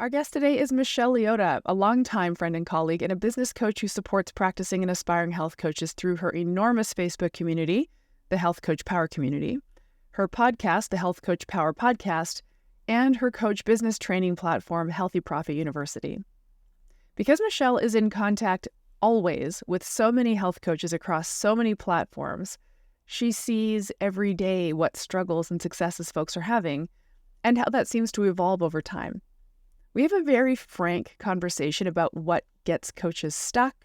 Our guest today is Michelle Leotta, a longtime friend and colleague and a business coach who supports practicing and aspiring health coaches through her enormous Facebook community, the Health Coach Power Community, her podcast, the Health Coach Power Podcast, and her coach business training platform, Healthy Profit University. Because Michelle is in contact always with so many health coaches across so many platforms, she sees every day what struggles and successes folks are having and how that seems to evolve over time. We have a very frank conversation about what gets coaches stuck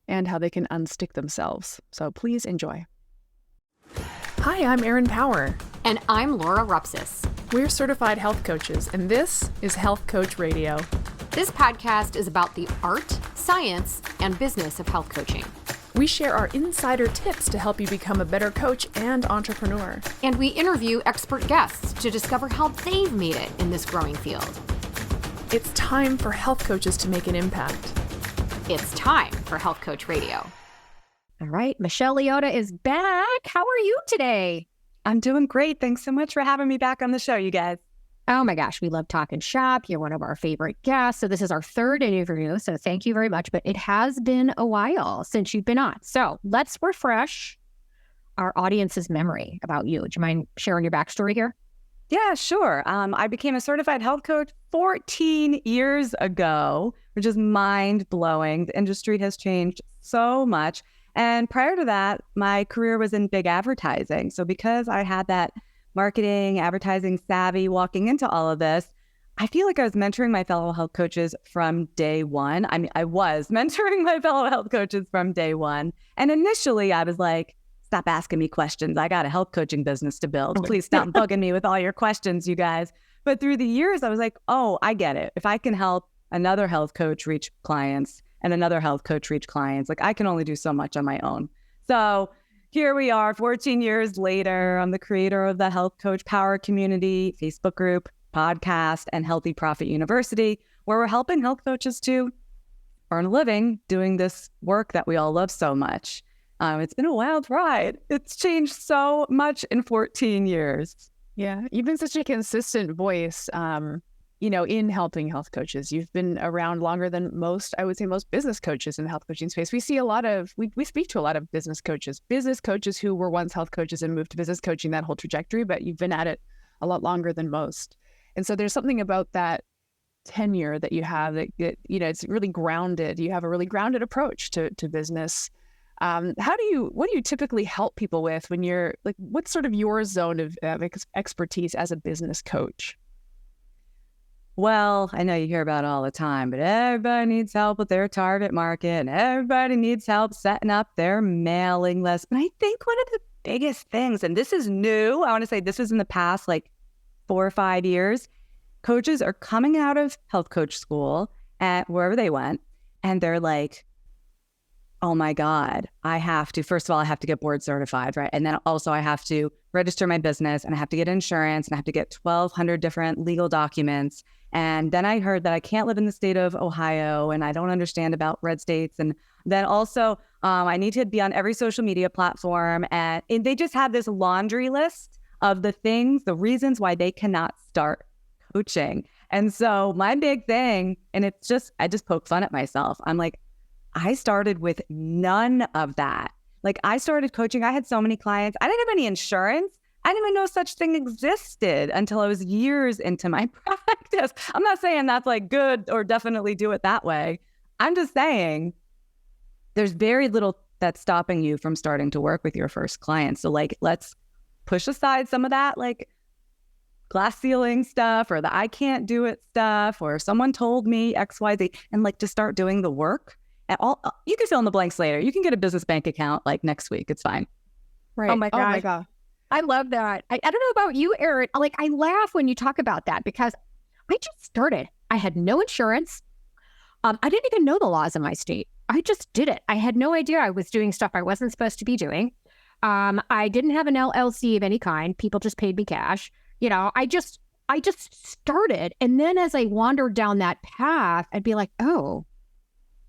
and how they can unstick themselves. So please enjoy. Hi, I'm Erin Power. And I'm Laura Rupsis. We're certified health coaches, and this is Health Coach Radio. This podcast is about the art, science, and business of health coaching. We share our insider tips to help you become a better coach and entrepreneur. And we interview expert guests to discover how they've made it in this growing field. It's time for health coaches to make an impact. It's time for Health Coach Radio. All right, Michelle Leotta is back. How are you today? I'm doing great. Thanks so much for having me back on the show, you guys. Oh my gosh, we love talking shop. You're one of our favorite guests. So this is our third interview. So thank you very much. But it has been a while since you've been on. So let's refresh our audience's memory about you. Do you mind sharing your backstory here? Yeah, sure. I became a certified health coach 14 years ago, which is mind-blowing. The industry has changed so much. And prior to that, my career was in big advertising. So because I had that marketing, advertising savvy walking into all of this, I feel like I was mentoring my fellow health coaches from day one. I mean, I was mentoring my fellow health coaches from day one. And initially I was like, stop asking me questions. I got a health coaching business to build. Please stop bugging me with all your questions, you guys. But through the years, I was like, oh, I get it. If I can help another health coach reach clients and another health coach reach clients, like I can only do so much on my own. So here we are 14 years later. I'm the creator of the Health Coach Power Community, Facebook group, podcast, and Healthy Profit University, where we're helping health coaches to earn a living doing this work that we all love so much. It's been a wild ride. It's changed so much in 14 years. Yeah, you've been such a consistent voice, in helping health coaches. You've been around longer than most business coaches in the health coaching space. We see we speak to a lot of business coaches who were once health coaches and moved to business coaching, that whole trajectory, but you've been at it a lot longer than most. And so there's something about that tenure that you have that it's really grounded. You have a really grounded approach to business. What do you typically help people with when you're like, what's sort of your zone of expertise as a business coach? Well, I know you hear about it all the time, but everybody needs help with their target market and everybody needs help setting up their mailing list. But I think one of the biggest things, and this is new, I want to say this was in the past like 4 or 5 years, coaches are coming out of health coach school at wherever they went, and they're like, oh my God, first of all, I have to get board certified, right? And then also I have to register my business and I have to get insurance and I have to get 1,200 different legal documents. And then I heard that I can't live in the state of Ohio and I don't understand about red states. And then also I need to be on every social media platform. And they just have this laundry list of the reasons why they cannot start coaching. And so my big thing, and I just poke fun at myself. I'm like, I started with none of that. Like I started coaching. I had so many clients. I didn't have any insurance. I didn't even know such thing existed until I was years into my practice. I'm not saying that's like good or definitely do it that way. I'm just saying there's very little that's stopping you from starting to work with your first client. So like, let's push aside some of that like glass ceiling stuff or the I can't do it stuff or someone told me X, Y, Z, and like to start doing the work. At all, you can fill in the blanks later. You can get a business bank account like next week. It's fine. Right. Oh my God. I love that. I don't know about you, Erin. Like I laugh when you talk about that because I just started. I had no insurance. I didn't even know the laws in my state. I just did it. I had no idea I was doing stuff I wasn't supposed to be doing. I didn't have an LLC of any kind. People just paid me cash. I just started. And then as I wandered down that path, I'd be like, oh,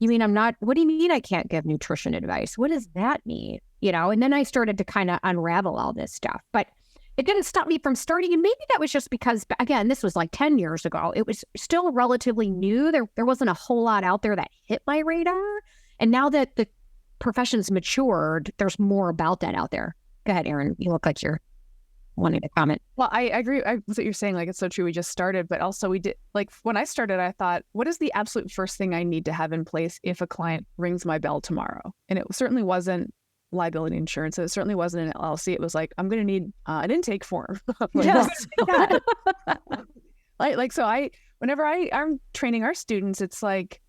you mean what do you mean I can't give nutrition advice? What does that mean? And then I started to kind of unravel all this stuff. But it didn't stop me from starting. And maybe that was just because, again, this was like 10 years ago. It was still relatively new. There wasn't a whole lot out there that hit my radar. And now that the profession's matured, there's more about that out there. Go ahead, Erin. You look like you're wanting to comment. Well, I agree with what you're saying. Like, it's so true. We just started, but also we did, like, when I started, I thought, what is the absolute first thing I need to have in place if a client rings my bell tomorrow? And it certainly wasn't liability insurance. It certainly wasn't an LLC. It was like, I'm going to need an intake form. Whenever I'm training our students, it's like,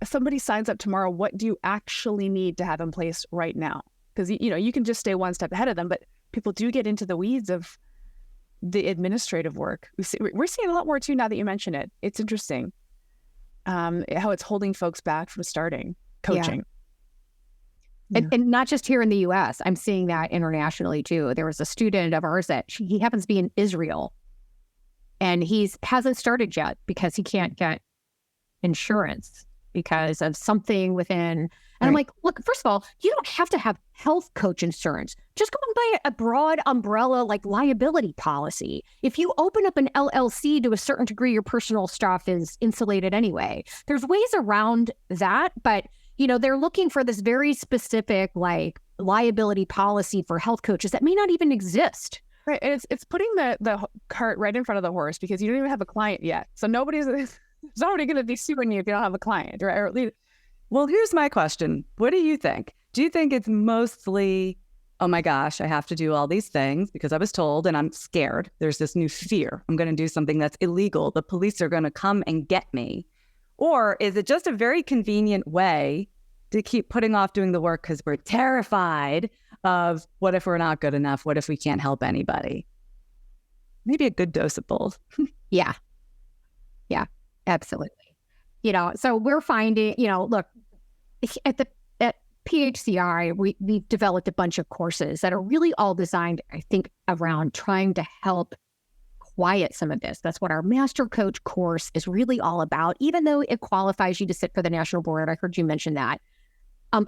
if somebody signs up tomorrow, what do you actually need to have in place right now? Because, you can just stay one step ahead of them, but people do get into the weeds of the administrative work. We're seeing a lot more too now that you mention it. It's interesting how it's holding folks back from starting coaching. Yeah. And not just here in the U.S. I'm seeing that internationally too. There was a student of ours that he happens to be in Israel, and he hasn't started yet because he can't get insurance because of something within. And I'm like, look, first of all, you don't have to have health coach insurance. Just go and buy a broad umbrella like liability policy. If you open up an LLC to a certain degree, your personal stuff is insulated anyway. There's ways around that, but they're looking for this very specific like liability policy for health coaches that may not even exist. Right. And it's putting the cart right in front of the horse because you don't even have a client yet. So nobody's already going to be suing you if you don't have a client, right? Or at least. Well, here's my question. What do you think? Do you think it's mostly, oh my gosh, I have to do all these things because I was told and I'm scared. There's this new fear. I'm going to do something that's illegal. The police are going to come and get me. Or is it just a very convenient way to keep putting off doing the work because we're terrified of what if we're not good enough? What if we can't help anybody? Maybe a good dose of both. Yeah. Yeah, absolutely. So we're finding, look, at PHCI, we've developed a bunch of courses that are really all designed, I think, around trying to help quiet some of this. That's what our Master Coach course is really all about, even though it qualifies you to sit for the national board. I heard you mention that.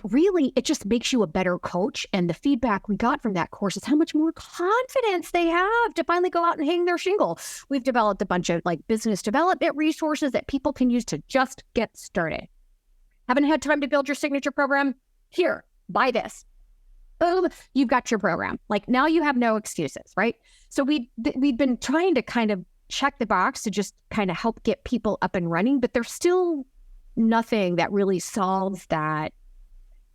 Really, it just makes you a better coach. And the feedback we got from that course is how much more confidence they have to finally go out and hang their shingle. We've developed a bunch of like business development resources that people can use to just get started. Haven't had time to build your signature program? Here, buy this. Boom, you've got your program. Like now you have no excuses, right? So we've been trying to kind of check the box to just kind of help get people up and running, but there's still nothing that really solves that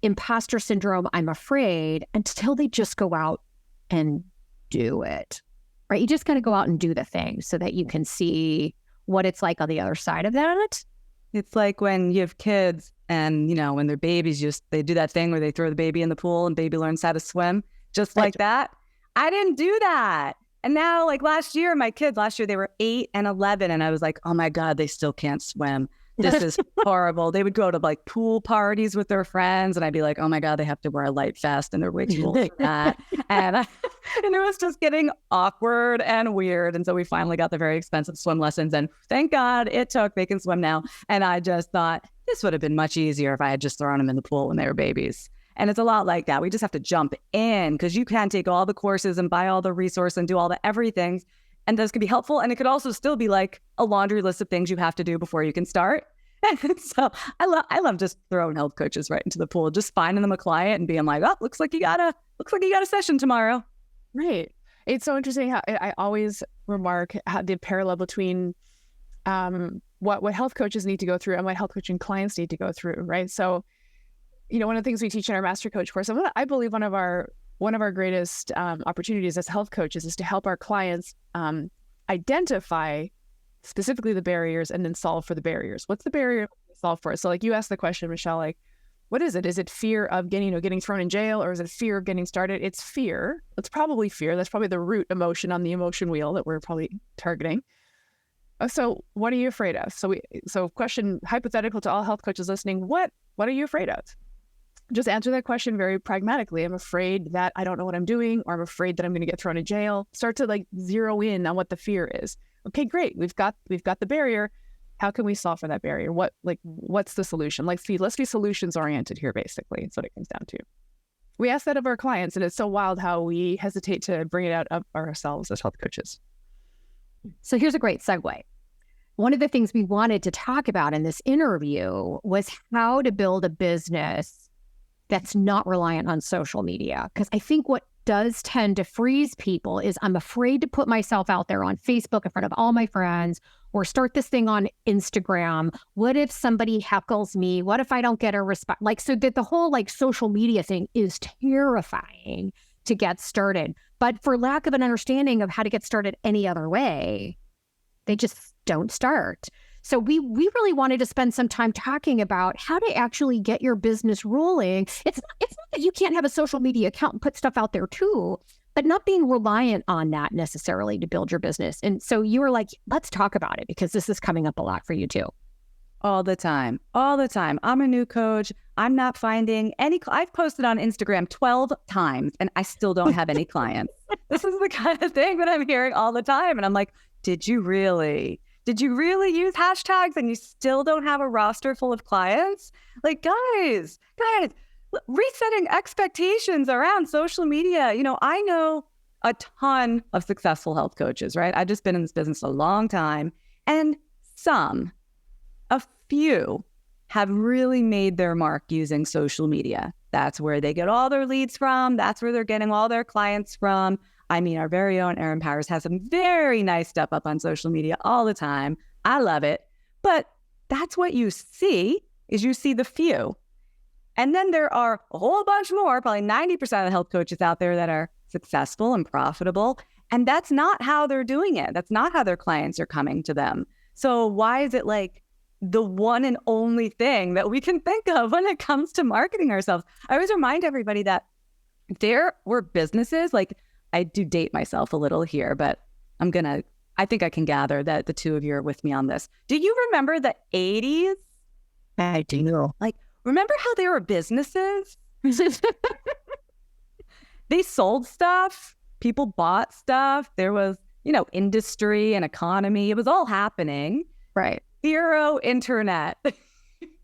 imposter syndrome, I'm afraid, until they just go out and do it, right? You just got to go out and do the thing so that you can see what it's like on the other side of that. It's like when you have kids and, when they're babies, they do that thing where they throw the baby in the pool and baby learns how to swim. Just like that. I didn't do that. And now, like last year, they were 8 and 11. And I was like, oh my God, they still can't swim. This is horrible. They would go to like pool parties with their friends. And I'd be like, oh my God, they have to wear a light vest and they're way too old for that. And it was just getting awkward and weird. And so we finally got the very expensive swim lessons. And thank God it took. They can swim now. And I just thought this would have been much easier if I had just thrown them in the pool when they were babies. And it's a lot like that. We just have to jump in because you can take all the courses and buy all the resources and do all the everything. And those can be helpful. And it could also still be like a laundry list of things you have to do before you can start. And so I love just throwing health coaches right into the pool, just finding them a client and being like, oh, looks like you got a session tomorrow. Right. It's so interesting how I always remark how the parallel between what health coaches need to go through and what health coaching clients need to go through. Right. So, one of the things we teach in our Master Coach course, I believe one of our greatest opportunities as health coaches is to help our clients identify specifically the barriers and then solve for the barriers. What's the barrier to solve for? So like you asked the question, Michelle, like, what is it? Is it fear of getting thrown in jail, or is it fear of getting started? It's fear. It's probably fear. That's probably the root emotion on the emotion wheel that we're probably targeting. So what are you afraid of? So question hypothetical to all health coaches listening, what are you afraid of? Just answer that question very pragmatically. I'm afraid that I don't know what I'm doing, or I'm afraid that I'm going to get thrown in jail. Start to like zero in on what the fear is. Okay, great. We've got the barrier. How can we solve for that barrier? What's the solution? Let's be solutions oriented here, basically. That's what it comes down to. We ask that of our clients, and it's so wild how we hesitate to bring it out of ourselves as health coaches. So here's a great segue. One of the things we wanted to talk about in this interview was how to build a business that's not reliant on social media. Because I think what does tend to freeze people is I'm afraid to put myself out there on Facebook in front of all my friends or start this thing on Instagram. What if somebody heckles me? What if I don't get a response? Like, so that the whole like social media thing is terrifying to get started. But for lack of an understanding of how to get started any other way, they just don't start. So we really wanted to spend some time talking about how to actually get your business rolling. It's not that you can't have a social media account and put stuff out there too, but not being reliant on that necessarily to build your business. And so you were like, let's talk about it because this is coming up a lot for you too. All the time. I'm a new coach. I'm not finding any. I've posted on Instagram 12 times and I still don't have any clients. This is the kind of thing that I'm hearing all the time. And I'm like, did you really use hashtags and you still don't have a roster full of clients? Like, guys, resetting expectations around social media. You know, I know a ton of successful health coaches, right? I've just been in this business a long time, and a few have really made their mark using social media. That's where they get all their leads from. That's where they're getting all their clients from. I mean, our very own Erin Powers has some very nice stuff up on social media all the time. I love it. But that's what you see the few. And then there are a whole bunch more, probably 90% of the health coaches out there that are successful and profitable. And that's not how they're doing it. That's not how their clients are coming to them. So why is it like the one and only thing that we can think of when it comes to marketing ourselves? I always remind everybody that there were businesses, like, I do date myself a little here, but I think I can gather that the two of you are with me on this. Do you remember the 80s? I do. Like, remember how there were businesses? They sold stuff. People bought stuff. There was, industry and economy. It was all happening. Right. Zero internet.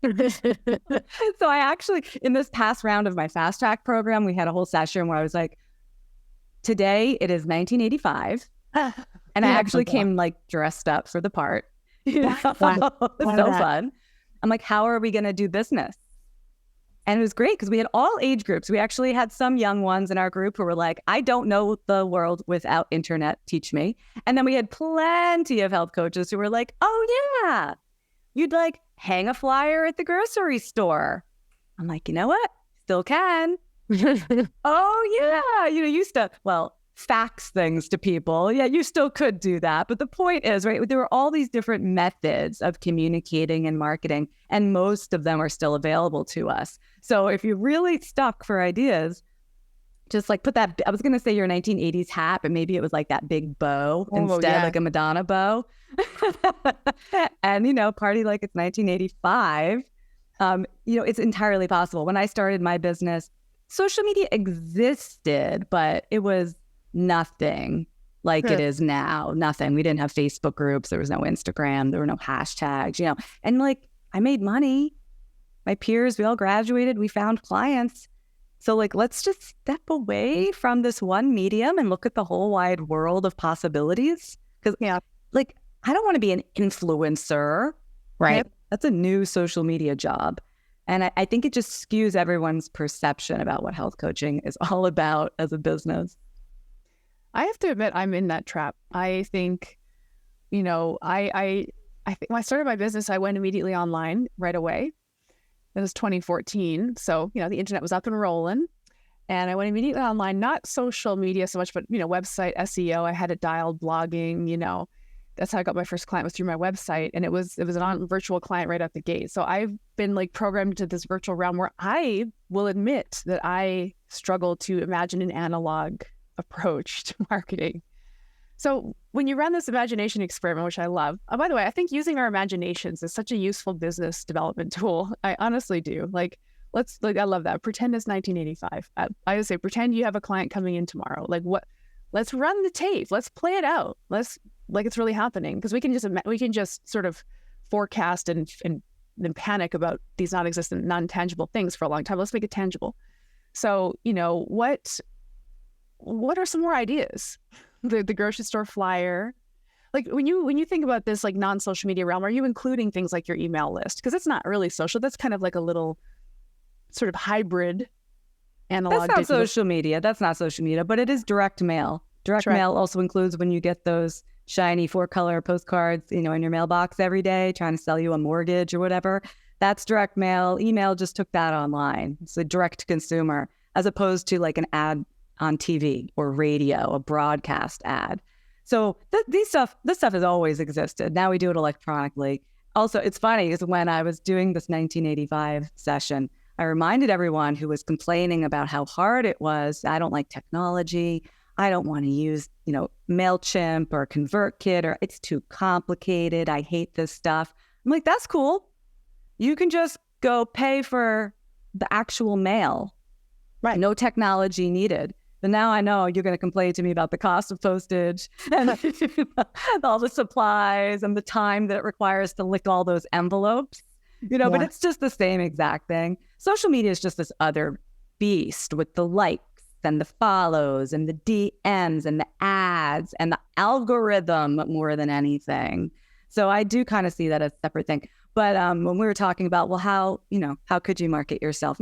So I actually, in this past round of my fast track program, we had a whole session where I was like, today it is 1985. And I actually came like dressed up for the part. It's so fun. I'm like, how are we going to do business? And it was great because we had all age groups. We actually had some young ones in our group who were like, I don't know the world without internet. Teach me. And then we had plenty of health coaches who were like, oh yeah, you'd like hang a flyer at the grocery store. I'm like, you know what? Still can. Oh yeah. You used to, fax things to people. Yeah, you still could do that. But the point is, right, there were all these different methods of communicating and marketing, and most of them are still available to us. So if you're really stuck for ideas, just like put that, I was going to say your 1980s hat, but maybe it was like that big bow instead, like a Madonna bow. And, party like it's 1985. It's entirely possible. When I started my business, social media existed, but it was nothing like it is now. Nothing. We didn't have Facebook groups. There was no Instagram. There were no hashtags, and like I made money. My peers, we all graduated. We found clients. So like, let's just step away from this one medium and look at the whole wide world of possibilities. Because like, I don't want to be an influencer. Right. That's a new social media job. And I think it just skews everyone's perception about what health coaching is all about as a business. I have to admit, I'm in that trap. I think, I think when I started my business, I went immediately online right away. It was 2014. So, the internet was up and rolling. And I went immediately online, not social media so much, but, website, SEO. I had it dialed, blogging, that's how I got my first client, was through my website. And it was an virtual client right out the gate. So I've been like programmed to this virtual realm where I will admit that I struggle to imagine an analog approach to marketing. So when you run this imagination experiment, which I love, by the way, I think using our imaginations is such a useful business development tool. I honestly do. I love that. Pretend it's 1985. I would say, pretend you have a client coming in tomorrow. Let's run the tape. Let's play it out. Let's like it's really happening, because we can just sort of forecast and panic about these non-existent, non-tangible things for a long time. Let's make it tangible. So, what are some more ideas? The grocery store flyer. Like when you think about this like non-social media realm, are you including things like your email list? Because it's not really social. That's kind of like a little sort of hybrid analog. That's not social media. That's not social media, but it is direct mail. Direct mail also includes when you get those shiny 4-color postcards, in your mailbox every day, trying to sell you a mortgage or whatever. That's direct mail. Email just took that online. It's a direct to consumer, as opposed to like an ad on TV or radio, a broadcast ad. So this stuff has always existed. Now we do it electronically. Also, it's funny is when I was doing this 1985 session, I reminded everyone who was complaining about how hard it was. I don't like technology. I don't want to use, MailChimp or ConvertKit, or it's too complicated. I hate this stuff. I'm like, that's cool. You can just go pay for the actual mail. Right. No technology needed. But now I know you're going to complain to me about the cost of postage and all the supplies and the time that it requires to lick all those envelopes, but it's just the same exact thing. Social media is just this other beast with the likes and the follows and the DMs and the ads and the algorithm more than anything. So I do kind of see that as a separate thing. But when we were talking about, well, how could you market yourself?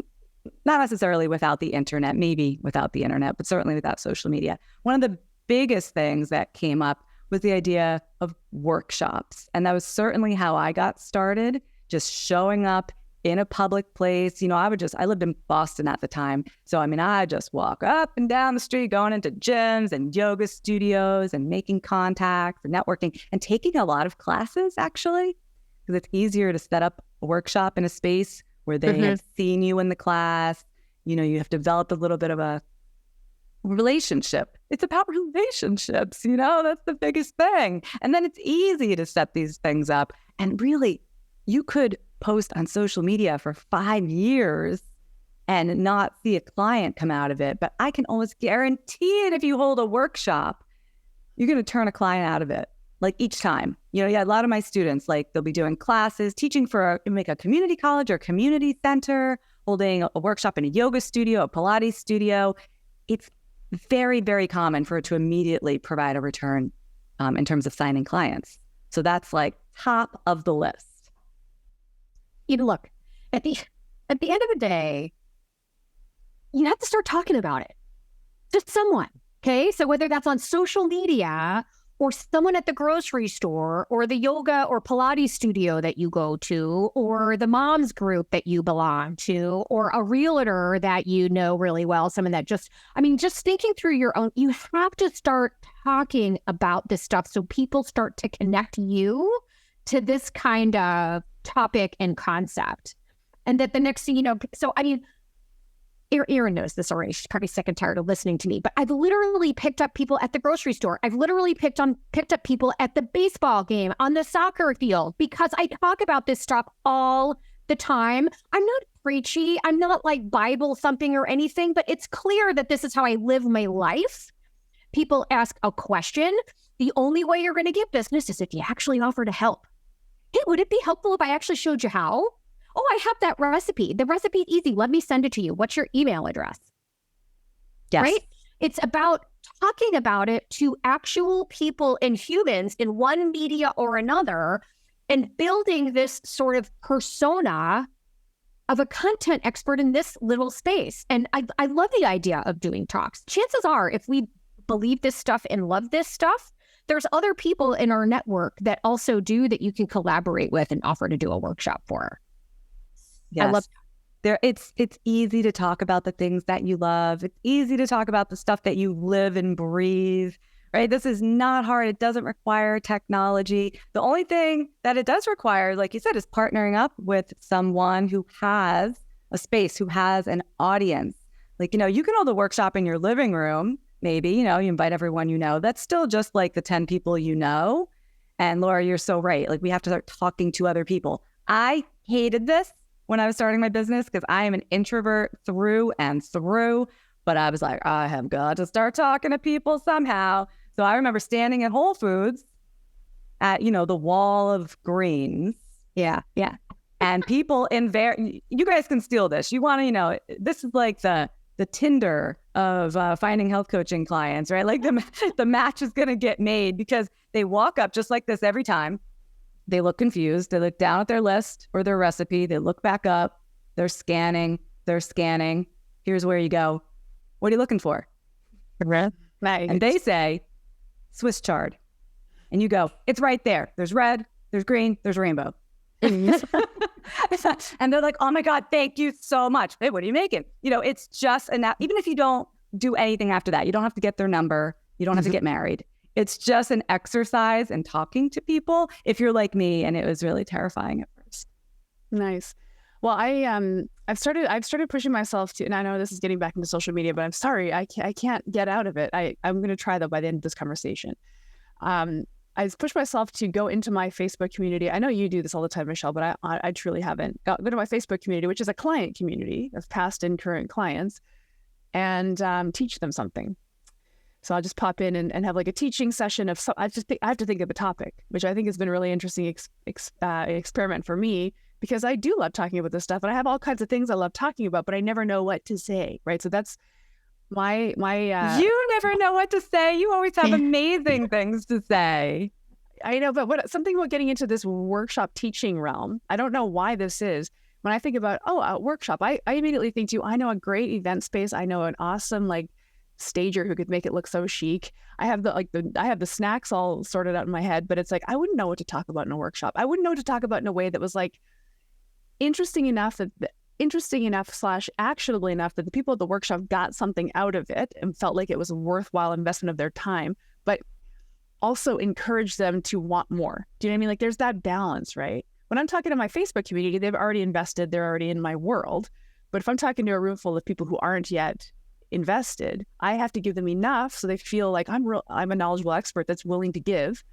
Not necessarily without the internet, maybe without the internet, but certainly without social media. One of the biggest things that came up was the idea of workshops. And that was certainly how I got started, just showing up in a public place. I lived in Boston at the time. So, I just walk up and down the street, going into gyms and yoga studios and making contacts and networking and taking a lot of classes, actually, because it's easier to set up a workshop in a space where they have seen you in the class. You have developed a little bit of a relationship. It's about relationships, that's the biggest thing. And then it's easy to set these things up. And really, you could post on social media for 5 years and not see a client come out of it. But I can almost guarantee it, if you hold a workshop, you're going to turn a client out of it. Like each time, a lot of my students, like they'll be doing classes, teaching for a community college or community center, holding a workshop in a yoga studio, a Pilates studio. It's very, very common for it to immediately provide a return in terms of signing clients. So that's like top of the list. Look, at the end of the day, you have to start talking about it to someone. Okay. So whether that's on social media or someone at the grocery store or the yoga or Pilates studio that you go to, or the moms group that you belong to, or a realtor that you know really well, someone that just thinking through your own, you have to start talking about this stuff so people start to connect you to this kind of topic and concept. And that the next thing Erin knows this already. She's probably sick and tired of listening to me, but I've literally picked up people at the grocery store. I've literally picked up people at the baseball game, on the soccer field, because I talk about this stuff all the time. I'm not preachy. I'm not like Bible thumping or anything, but it's clear that this is how I live my life. People ask a question. The only way you're going to get business is if you actually offer to help. Hey, would it be helpful if I actually showed you how? Oh, I have that recipe. The recipe is easy. Let me send it to you. What's your email address? Yes. Right? It's about talking about it to actual people and humans in one media or another, and building this sort of persona of a content expert in this little space. And I love the idea of doing talks. Chances are, if we believe this stuff and love this stuff, there's other people in our network that also do, that you can collaborate with and offer to do a workshop for. Yes. I love it's easy to talk about the things that you love. It's easy to talk about the stuff that you live and breathe, right? This is not hard. It doesn't require technology. The only thing that it does require, like you said, is partnering up with someone who has a space, who has an audience. Like, you can hold a workshop in your living room, maybe, you invite everyone that's still just like the 10 people And Laura, you're so right. Like, we have to start talking to other people. I hated this when I was starting my business, because I am an introvert through and through, but I was like, I have got to start talking to people somehow. So I remember standing at Whole Foods at, the wall of greens. Yeah. And people you guys can steal this. You want to, this is like the the Tinder of finding health coaching clients, right? Like the match is going to get made because they walk up just like this every time. They look confused. They look down at their list or their recipe. They look back up. They're scanning. Here's where you go. What are you looking for? Nice. And they say, Swiss chard. And you go, it's right there. There's red, there's green, there's rainbow. And they're like, oh my God, thank you so much. Hey, what are you making? It's just enough. Even if you don't do anything after that, you don't have to get their number. You don't have to get married. It's just an exercise in talking to people if you're like me. And it was really terrifying at first. Nice. Well, I've started pushing myself to, and I know this is getting back into social media, but I'm sorry, I can't get out of it. I'm going to try though by the end of this conversation. I pushed myself to go into my Facebook community. I know you do this all the time, Michelle, but I truly haven't. Go to my Facebook community, which is a client community of past and current clients, and teach them something. So I'll just pop in and have like a teaching session of. I have to think of a topic, which I think has been a really interesting experiment for me, because I do love talking about this stuff, and I have all kinds of things I love talking about, but I never know what to say. Right, so that's my you never know what to say. You always have amazing things to say. I know, but something about getting into this workshop teaching realm, I don't know why this is. When I think about a workshop, I immediately think to, I know a great event space. I know an awesome stager who could make it look so chic. I have the snacks all sorted out in my head, but it's like I wouldn't know what to talk about in a workshop. I wouldn't know what to talk about in a way that was interesting enough / actionable enough that the people at the workshop got something out of it and felt like it was a worthwhile investment of their time, but also encourage them to want more. Do you know what I mean? Like there's that balance, right? When I'm talking to my Facebook community, they've already invested, they're already in my world. But if I'm talking to a room full of people who aren't yet invested, I have to give them enough so they feel like I'm a knowledgeable expert that's willing to give,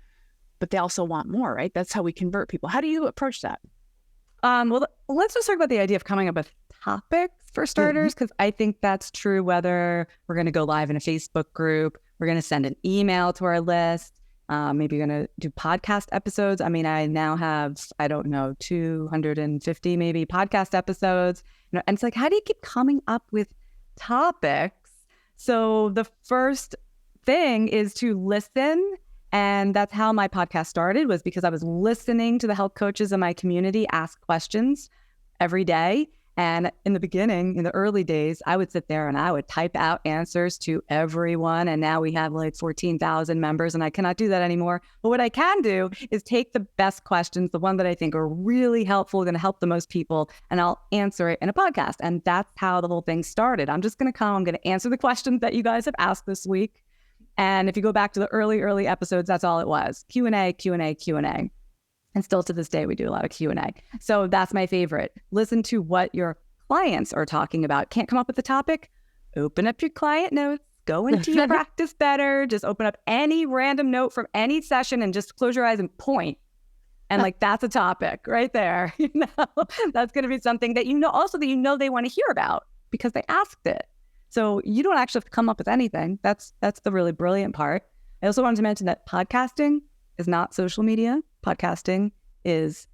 but they also want more, right? That's how we convert people. How do you approach that? Well, let's just talk about the idea of coming up with topics for starters, because I think that's true whether we're going to go live in a Facebook group, we're going to send an email to our list, maybe you're going to do podcast episodes. I mean, I now have, 250 maybe podcast episodes. And it's like, how do you keep coming up with topics? So the first thing is to listen. And that's how my podcast started, was because I was listening to the health coaches in my community ask questions every day. And in the beginning, in the early days, I would sit there and I would type out answers to everyone. And now we have 14,000 members and I cannot do that anymore. But what I can do is take the best questions, the one that I think are really helpful, going to help the most people, and I'll answer it in a podcast. And that's how the whole thing started. I'm going to answer the questions that you guys have asked this week. And if you go back to the early episodes, that's all it was. Q&A. And still to this day, we do a lot of Q&A. So that's my favorite. Listen to what your clients are talking about. Can't come up with the topic? Open up your client notes. Go into your practice better. Just open up any random note from any session and just close your eyes and point. And that's a topic right there. That's going to be something that also that they want to hear about because they asked it. So you don't actually have to come up with anything. That's the really brilliant part. I also wanted to mention that podcasting is not social media. Podcasting is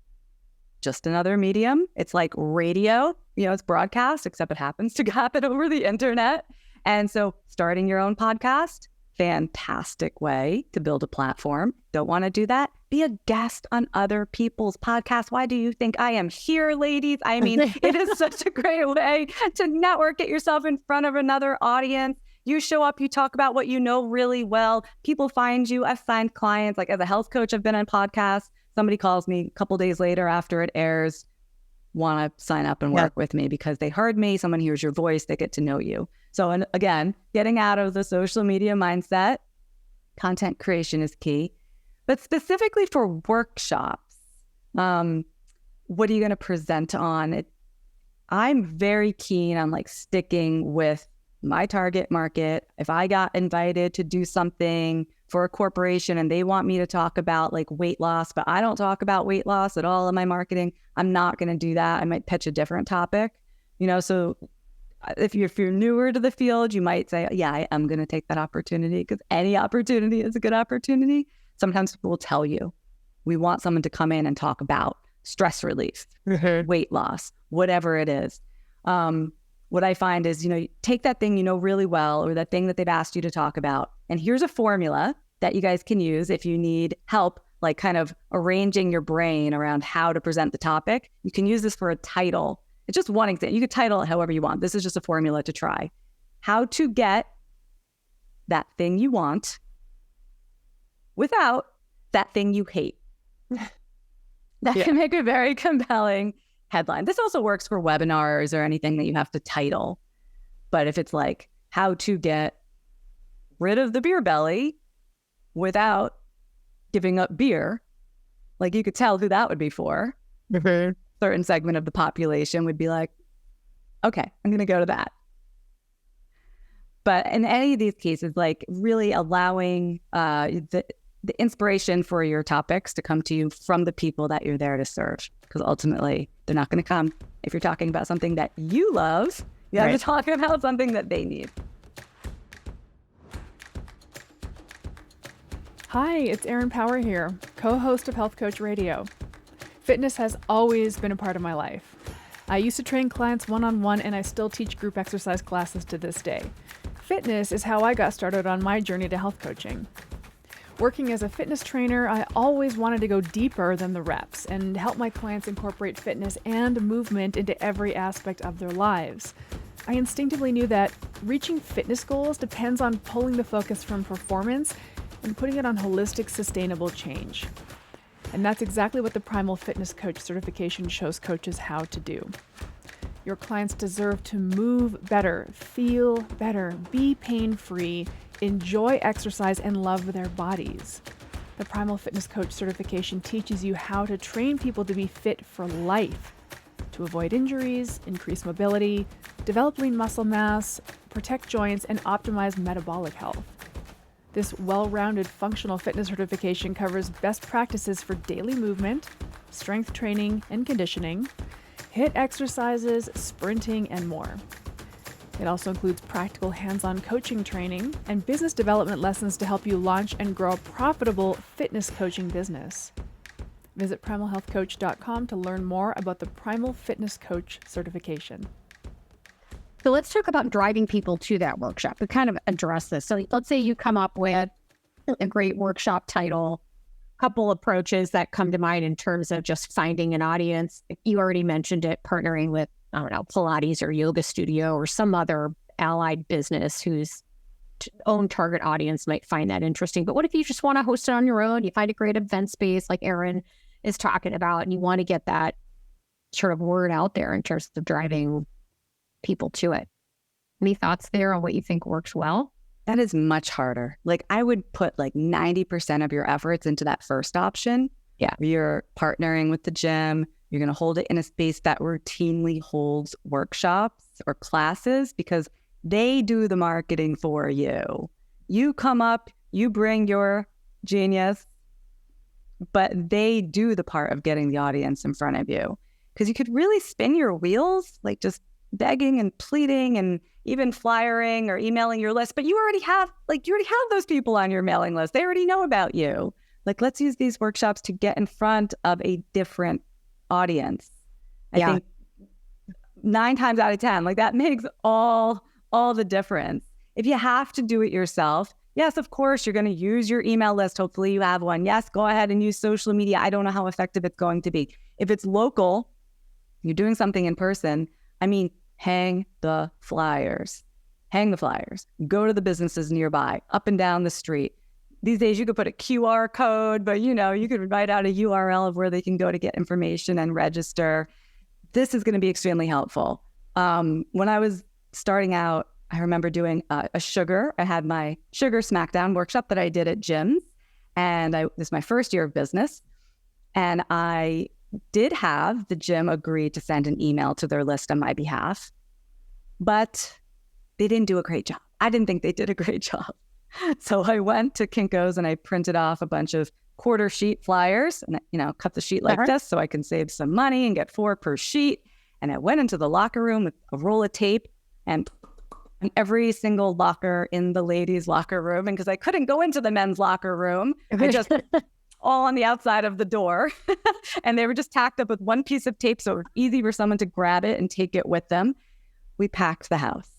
just another medium. It's like radio, it's broadcast, except it happens to happen over the internet. And so starting your own podcast, fantastic way to build a platform. Don't want to do that? Be a guest on other people's podcasts. Why do you think I am here, ladies? I mean, it is such a great way to network, get yourself in front of another audience. You show up, you talk about what you know really well. People find you. I've signed clients. Like as a health coach, I've been on podcasts. Somebody calls me a couple days later after it airs, want to sign up and work with me because they heard me. Someone hears your voice, they get to know you. So, and again, getting out of the social media mindset, content creation is key. But specifically for workshops, what are you going to present on? I'm very keen on sticking with my target market. If I got invited to do something for a corporation and they want me to talk about weight loss, but I don't talk about weight loss at all in my marketing, I'm not going to do that. I might pitch a different topic, so if you're newer to the field, you might say, yeah, I am going to take that opportunity because any opportunity is a good opportunity. Sometimes people will tell you, we want someone to come in and talk about stress relief, weight loss, whatever it is. what I find is, take that thing you know really well, or that thing that they've asked you to talk about. And here's a formula that you guys can use if you need help, like kind of arranging your brain around how to present the topic. You can use this for a title. It's just one example. You could title it however you want. This is just a formula to try. How to get that thing you want without that thing you hate. That can make a very compelling headline. This also works for webinars or anything that you have to title. But if it's like how to get rid of the beer belly without giving up beer, like you could tell who that would be for. Mm-hmm. Certain segment of the population would be like, okay, I'm going to go to that. But in any of these cases, like really allowing the inspiration for your topics to come to you from the people that you're there to serve. Because ultimately, they're not going to come if you're talking about something that you love. You have to talk about something that they need. Hi, it's Erin Power here, co-host of Health Coach Radio. Fitness has always been a part of my life. I used to train clients one-on-one, and I still teach group exercise classes to this day. Fitness is how I got started on my journey to health coaching. Working as a fitness trainer, I always wanted to go deeper than the reps and help my clients incorporate fitness and movement into every aspect of their lives. I instinctively knew that reaching fitness goals depends on pulling the focus from performance and putting it on holistic, sustainable change. And that's exactly what the Primal Fitness Coach certification shows coaches how to do. Your clients deserve to move better, feel better, be pain-free, enjoy exercise, and love their bodies. The Primal Fitness Coach certification teaches you how to train people to be fit for life, to avoid injuries, increase mobility, develop lean muscle mass, protect joints, and optimize metabolic health. This well-rounded functional fitness certification covers best practices for daily movement, strength training and conditioning, HIIT exercises, sprinting, and more. It also includes practical hands-on coaching training and business development lessons to help you launch and grow a profitable fitness coaching business. Visit primalhealthcoach.com to learn more about the Primal Fitness Coach certification. So let's talk about driving people to that workshop. We kind of address this. So let's say you come up with a great workshop title, a couple approaches that come to mind in terms of just finding an audience. You already mentioned it, partnering with, I don't know, Pilates or yoga studio or some other allied business whose own target audience might find that interesting. But what if you just want to host it on your own? You find a great event space like Erin is talking about, and you want to get that sort of word out there in terms of driving people to it. Any thoughts there on what you think works well? That is much harder. Like I would put like 90% of your efforts into that first option. Yeah. You're partnering with the gym. You're going to hold it in a space that routinely holds workshops or classes because they do the marketing for you. You come up, you bring your genius, but they do the part of getting the audience in front of you. Because you could really spin your wheels, like just begging and pleading and even flyering or emailing your list, but you already have those people on your mailing list. They already know about you. Like, let's use these workshops to get in front of a different audience. I think 9 times out of 10, like that makes all the difference. If you have to do it yourself, yes, of course, you're going to use your email list. Hopefully you have one. Yes, go ahead and use social media. I don't know how effective it's going to be. If it's local, you're doing something in person, I mean, hang the flyers. Go to the businesses nearby, up and down the street. These days, you could put a QR code, but you could write out a URL of where they can go to get information and register. This is going to be extremely helpful. When I was starting out, I remember doing a sugar. I had my Sugar Smackdown workshop that I did at gyms, and this is my first year of business, and I did have the gym agree to send an email to their list on my behalf, but they didn't do a great job. I didn't think they did a great job. So I went to Kinko's and I printed off a bunch of quarter sheet flyers and, cut the sheet like this so I can save some money and get 4 per sheet. And I went into the locker room with a roll of tape and every single locker in the ladies' locker room. And because I couldn't go into the men's locker room, I just all on the outside of the door. And they were just tacked up with one piece of tape so it was easy for someone to grab it and take it with them. we packed the house.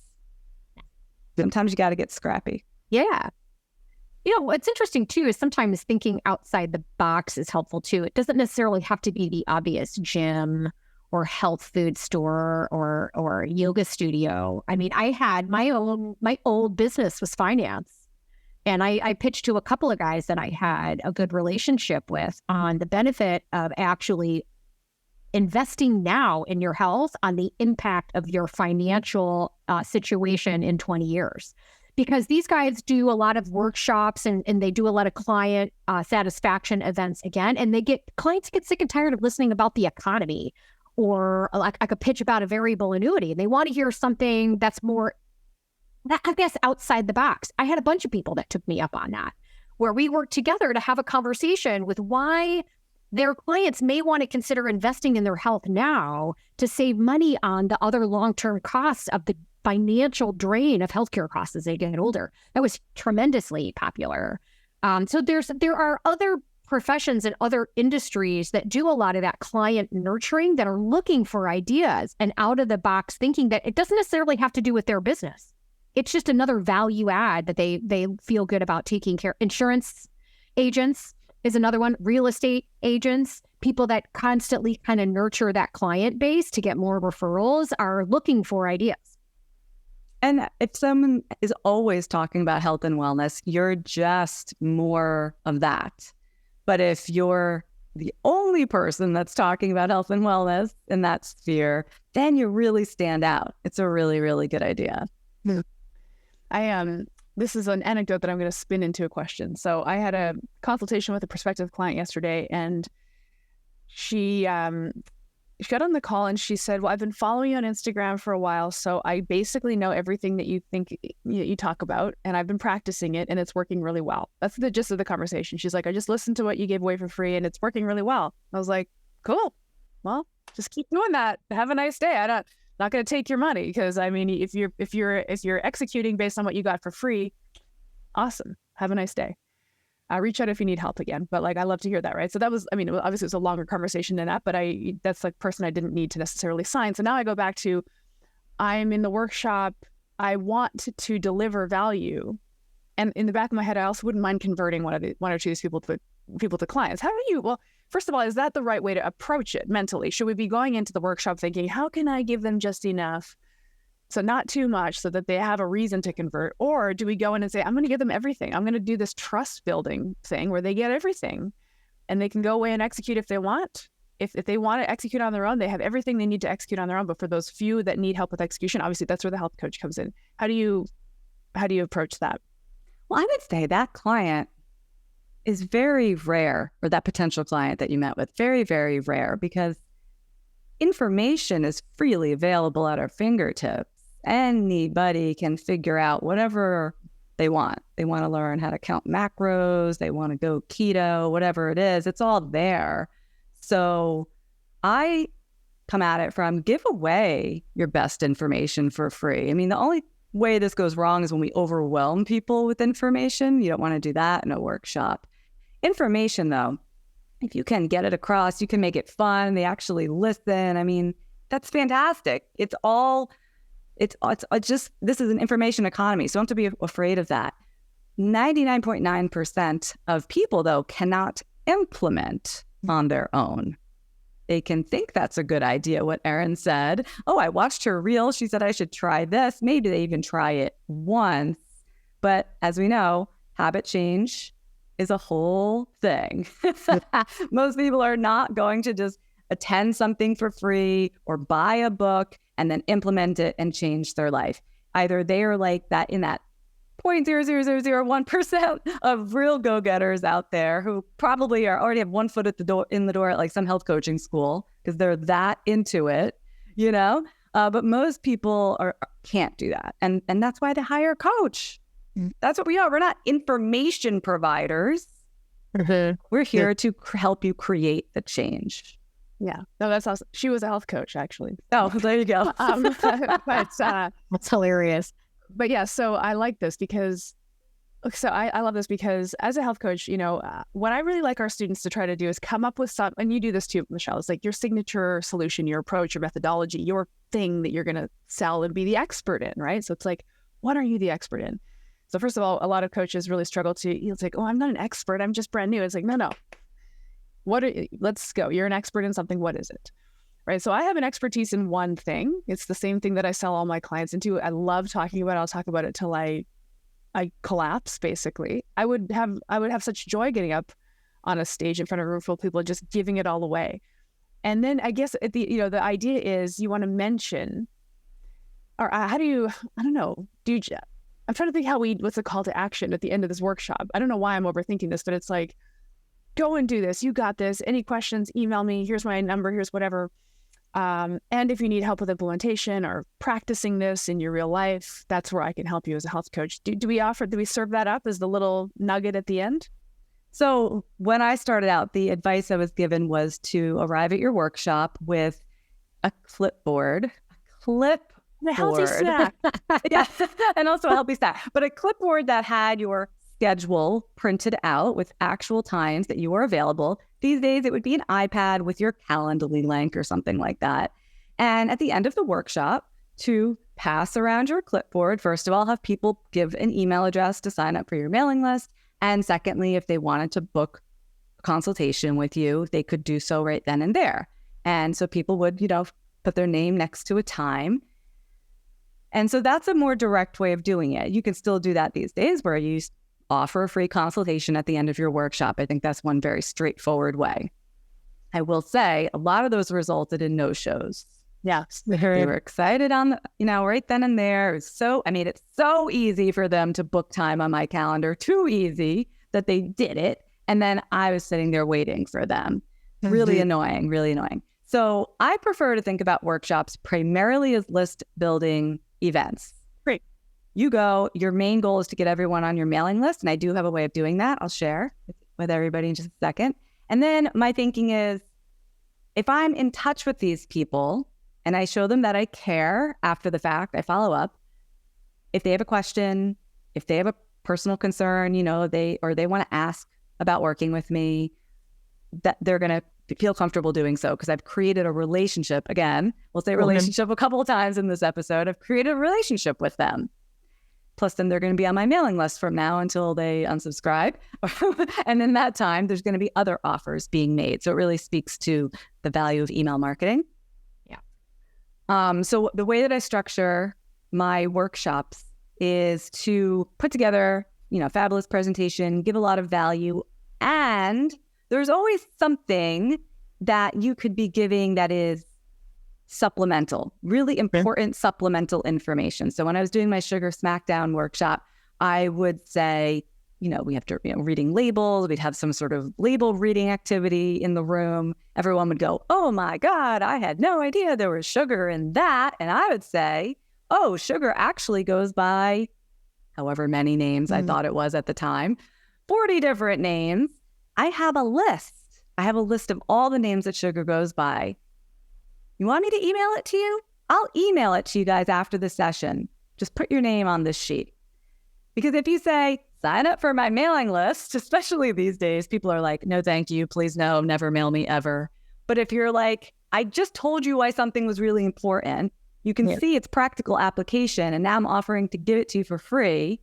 Sometimes you got to get scrappy. Yeah. What's interesting too is sometimes thinking outside the box is helpful too. It doesn't necessarily have to be the obvious gym or health food store or yoga studio. I mean, I had my old business was finance. And I pitched to a couple of guys that I had a good relationship with on the benefit of actually investing now in your health on the impact of your financial situation in 20 years. Because these guys do a lot of workshops and they do a lot of client satisfaction events again. And clients get sick and tired of listening about the economy or like a pitch about a variable annuity. And they want to hear something that's more, I guess, outside the box. I had a bunch of people that took me up on that, where we worked together to have a conversation with why their clients may want to consider investing in their health now to save money on the other long-term costs of the financial drain of healthcare costs as they get older. That was tremendously popular. So there are other professions and other industries that do a lot of that client nurturing that are looking for ideas and out of the box thinking that it doesn't necessarily have to do with their business. It's just another value add that they feel good about taking care. Insurance agents is another one. Real estate agents, people that constantly kind of nurture that client base to get more referrals are looking for ideas. And if someone is always talking about health and wellness, you're just more of that. But if you're the only person that's talking about health and wellness in that sphere, then you really stand out. It's a really, really good idea. This is an anecdote that I'm going to spin into a question. So I had a consultation with a prospective client yesterday, and she got on the call and she said, well, I've been following you on Instagram for a while, so I basically know everything that you think you talk about, and I've been practicing it, and it's working really well. That's the gist of the conversation. She's like, I just listened to what you gave away for free, and it's working really well. I was like, cool. Well, just keep doing that. Have a nice day. I'm not going to take your money, because I mean, if you're executing based on what you got for free, awesome. Have a nice day. Reach out if you need help again. But like, I love to hear that, right? So that was, I mean, obviously it was a longer conversation than that, but that's like person I didn't need to necessarily sign. So now I go back to, I'm in the workshop. I want to deliver value. And in the back of my head, I also wouldn't mind converting one or two of these people to clients. How do you, well, first of all, is that the right way to approach it mentally? Should we be going into the workshop thinking, how can I give them just enough? So not too much so that they have a reason to convert. Or do we go in and say, I'm going to give them everything. I'm going to do this trust building thing where they get everything and they can go away and execute if they want. If they want to execute on their own, they have everything they need to execute on their own. But for those few that need help with execution, obviously that's where the health coach comes in. How do you approach that? Well, I would say that client is very rare, or that potential client that you met with, very, very rare, because information is freely available at our fingertips. Anybody can figure out whatever they want. They want to learn how to count macros. They want to go keto, whatever it is. It's all there. So I come at it from give away your best information for free. I mean, the only way this goes wrong is when we overwhelm people with information. You don't want to do that in a workshop. Information, though, if you can get it across, you can make it fun. They actually listen. I mean, that's fantastic. It's just, this is an information economy. So don't have to be afraid of that. 99.9% of people, though, cannot implement on their own. They can think that's a good idea, what Erin said. Oh, I watched her reel. She said I should try this. Maybe they even try it once. But as we know, habit change is a whole thing. Most people are not going to just attend something for free or buy a book and then implement it and change their life. Either they are like that in that 0.00001% of real go-getters out there who probably already have one foot in the door at like some health coaching school because they're that into it, you know? But most people can't do that. And that's why they hire a coach. That's what we are. We're not information providers. Mm-hmm. We're here to help you create the change. Yeah, no, that's awesome. She was a health coach, actually. Oh, there you go. That's hilarious. But yeah, so I like this because So I love this because as a health coach, what I really like our students to try to do is come up with some, and you do this too, Michelle, it's like your signature solution, your approach, your methodology, your thing that you're going to sell and be the expert in, right? So it's like, what are you the expert in? So first of all, a lot of coaches really struggle to, it's like, oh, I'm not an expert. I'm just brand new. It's like, no. Let's go. You're an expert in something. What is it? Right. So I have an expertise in one thing. It's the same thing that I sell all my clients into. I love talking about it. I'll talk about it till I collapse, basically. I would have such joy getting up on a stage in front of a room full of people, just giving it all away. And then I guess the idea is you want to mention, or how do you, I don't know, I'm trying to think what's the call to action at the end of this workshop? I don't know why I'm overthinking this, but it's like, go and do this. You got this. Any questions, email me. Here's my number. Here's whatever. And if you need help with implementation or practicing this in your real life, that's where I can help you as a health coach. Do we serve that up as the little nugget at the end? So when I started out, the advice I was given was to arrive at your workshop with a clipboard. The healthy snack. Yeah, and also a healthy snack. But a clipboard that had your schedule printed out with actual times that you are available. These days, it would be an iPad with your Calendly link or something like that. And at the end of the workshop, to pass around your clipboard, first of all, have people give an email address to sign up for your mailing list. And secondly, if they wanted to book a consultation with you, they could do so right then and there. And so people would, put their name next to a time. And so that's a more direct way of doing it. You can still do that these days where you offer a free consultation at the end of your workshop. I think that's one very straightforward way. I will say a lot of those resulted in no-shows. Yeah. They were excited on right then and there. It's so easy for them to book time on my calendar, too easy that they did it. And then I was sitting there waiting for them. Really annoying, really annoying. So I prefer to think about workshops primarily as list building events. Great. You go, your main goal is to get everyone on your mailing list. And I do have a way of doing that. I'll share with everybody in just a second. And then my thinking is, if I'm in touch with these people and I show them that I care after the fact, I follow up. If they have a question, if they have a personal concern, they want to ask about working with me, that they're going to feel comfortable doing so because I've created a relationship. Again, we'll say relationship a couple of times in this episode. I've created a relationship with them. Plus, then they're going to be on my mailing list from now until they unsubscribe. And in that time, there's going to be other offers being made. So it really speaks to the value of email marketing. Yeah. So the way that I structure my workshops is to put together, fabulous presentation, give a lot of value, and there's always something that you could be giving that is supplemental, really important supplemental information. So when I was doing my Sugar Smackdown workshop, I would say, we have to, reading labels, we'd have some sort of label reading activity in the room. Everyone would go, oh my God, I had no idea there was sugar in that. And I would say, oh, sugar actually goes by however many names I thought it was at the time, 40 different names. I have a list. Of all the names that sugar goes by. You want me to email it to you? I'll email it to you guys after the session. Just put your name on this sheet. Because if you say, sign up for my mailing list, especially these days, people are like, no, thank you. Please, no, never mail me ever. But if you're like, I just told you why something was really important, you can see its practical application, and now I'm offering to give it to you for free.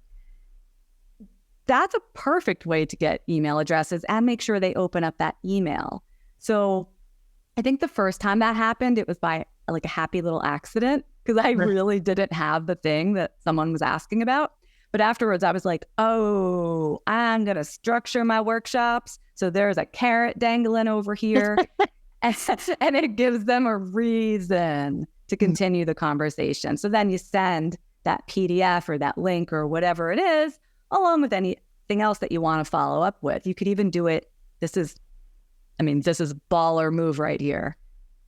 That's a perfect way to get email addresses and make sure they open up that email. So I think the first time that happened, it was by like a happy little accident because I really didn't have the thing that someone was asking about. But afterwards, I was like, oh, I'm going to structure my workshops. So there's a carrot dangling over here. and it gives them a reason to continue the conversation. So then you send that PDF or that link or whatever it is, along with anything else that you want to follow up with. You could even do it. This is baller move right here.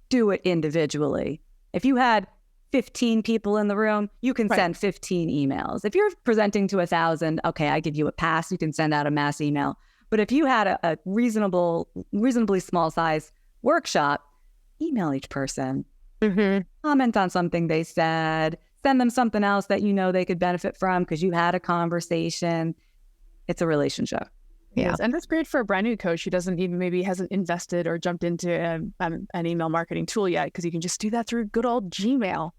Do it individually. If you had 15 people in the room, you can send 15 emails. If you're presenting to 1,000, okay, I give you a pass. You can send out a mass email. But if you had a reasonably small size workshop, email each person. Comment on something they said. Send them something else that they could benefit from because you had a conversation. It's a relationship. Yeah. Yes. And that's great for a brand new coach who hasn't invested or jumped into an email marketing tool yet, because you can just do that through good old Gmail.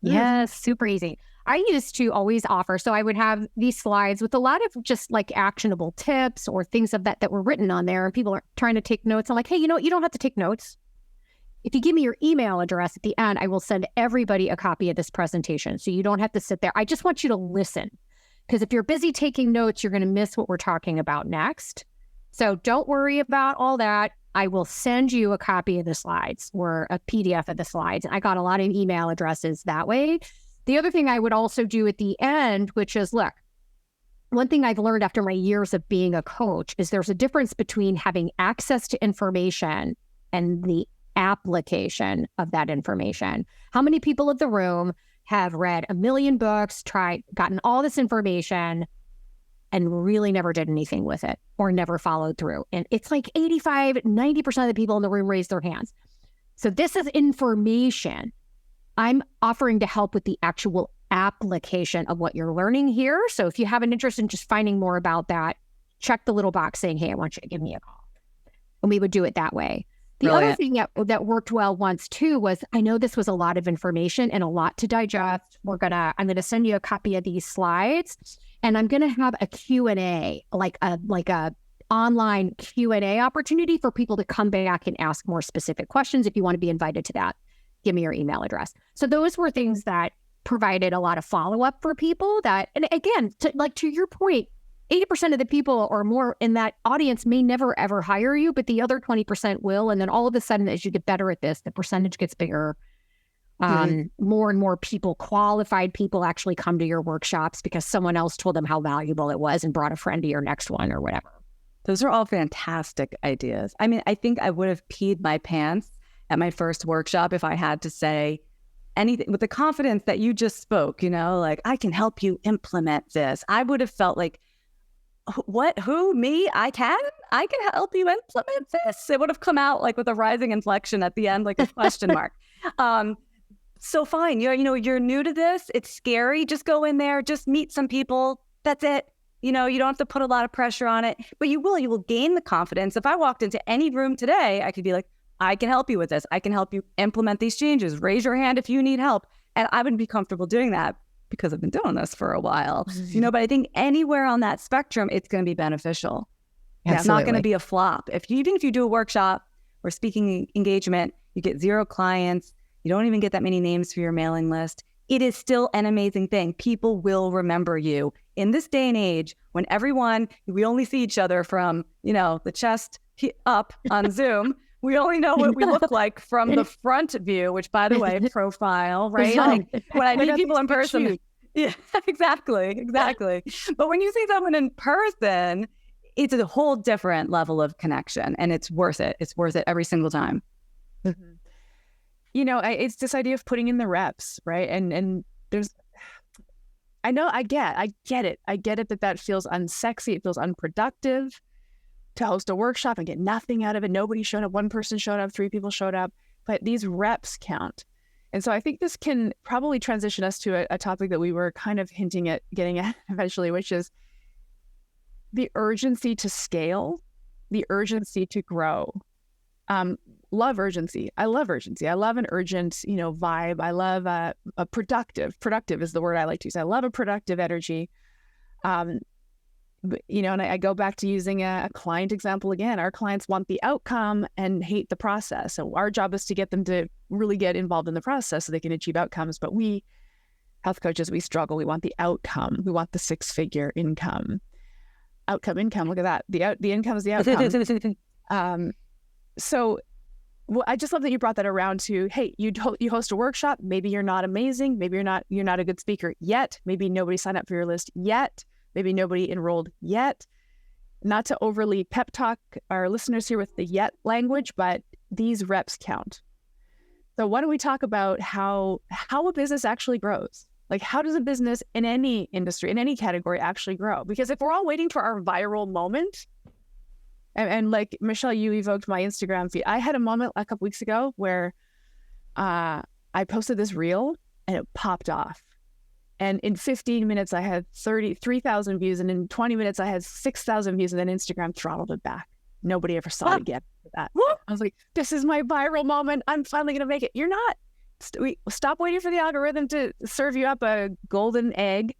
Yes, super easy. I used to always offer, so I would have these slides with a lot of just like actionable tips or things of that were written on there, and people are trying to take notes. I'm like, hey, you don't have to take notes. If you give me your email address at the end, I will send everybody a copy of this presentation. So you don't have to sit there. I just want you to listen, because if you're busy taking notes, you're going to miss what we're talking about next. So don't worry about all that. I will send you a copy of the slides or a PDF of the slides. I got a lot of email addresses that way. The other thing I would also do at the end, which is, look, one thing I've learned after my years of being a coach is there's a difference between having access to information and the application of that information. How many people in the room have read a million books, gotten all this information, and really never did anything with it or never followed through? And it's like 85-90% of the people in the room raise their hands. So this is information. I'm offering to help with the actual application of what you're learning here. So if you have an interest in just finding more about that, check the little box saying, hey, I want you to give me a call. And we would do it that way. The Brilliant. other thing that worked well once too was, I know this was a lot of information and a lot to digest. I'm going to send you a copy of these slides, and I'm going to have a Q&A, like a online Q&A opportunity for people to come back and ask more specific questions. If you want to be invited to that, give me your email address. So those were things that provided a lot of follow-up for people that, and again, to your point, 80% of the people or more in that audience may never, ever hire you, but the other 20% will. And then all of a sudden, as you get better at this, the percentage gets bigger. More and more people, qualified people, actually come to your workshops because someone else told them how valuable it was and brought a friend to your next one or whatever. Those are all fantastic ideas. I mean, I think I would have peed my pants at my first workshop if I had to say anything with the confidence that you just spoke, like, I can help you implement this. I would have felt like, what, who, me? I can help you implement this. It would have come out like with a rising inflection at the end, like a question mark. So fine, you're new to this. It's scary. Just go in there, just meet some people. That's it. You don't have to put a lot of pressure on it, but you will gain the confidence. If I walked into any room today, I could be like, I can help you with this. I can help you implement these changes. Raise your hand if you need help. And I would be comfortable doing that because I've been doing this for a while, but I think anywhere on that spectrum, it's going to be beneficial. It's not going to be a flop. Even if you do a workshop or speaking engagement, you get 0 clients, you don't even get that many names for your mailing list. It is still an amazing thing. People will remember you in this day and age when we only see each other from, the chest up on Zoom. We only know what we look like from the front view, which, by the way, profile, right? Like, when I meet people in person. Yeah, exactly. But when you see someone in person, it's a whole different level of connection, and it's worth it. It's worth it every single time. Mm-hmm. It's this idea of putting in the reps, right? And there's, I get it. I get it that feels unsexy. It feels unproductive to host a workshop and get nothing out of it. Nobody showed up. 1 person showed up. 3 people showed up. But these reps count. And so I think this can probably transition us to a topic that we were kind of hinting at getting at eventually, which is the urgency to scale, the urgency to grow. Love urgency. I love urgency. I love an urgent, vibe. I love a productive. Productive is the word I like to use. I love a productive energy. And I go back to using a client example again. Our clients want the outcome and hate the process. So our job is to get them to really get involved in the process so they can achieve outcomes. But we, health coaches, we struggle. We want the outcome. We want the 6-figure income. Income. Look at that. The income is the outcome. I just love that you brought that around to, hey, you host a workshop. Maybe you're not amazing. Maybe you're not a good speaker yet. Maybe nobody signed up for your list yet. Maybe nobody enrolled yet. Not to overly pep talk our listeners here with the yet language, but these reps count. So why don't we talk about how a business actually grows? Like, how does a business in any industry, in any category actually grow? Because if we're all waiting for our viral moment, and like, Michelle, you evoked my Instagram feed. I had a moment a couple weeks ago where I posted this reel and it popped off. And in 15 minutes, I had 33,000 views. And in 20 minutes, I had 6,000 views. And then Instagram throttled it back. Nobody ever saw it again for that. I was like, this is my viral moment. I'm finally going to make it. You're not. Stop waiting for the algorithm to serve you up a golden egg.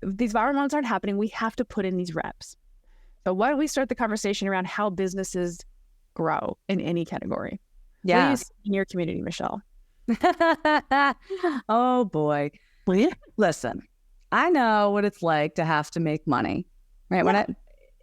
These viral moments aren't happening. We have to put in these reps. So why don't we start the conversation around how businesses grow in any category? Yeah. What do you see in your community, Michelle? Oh boy. Listen, I know what it's like to have to make money, right?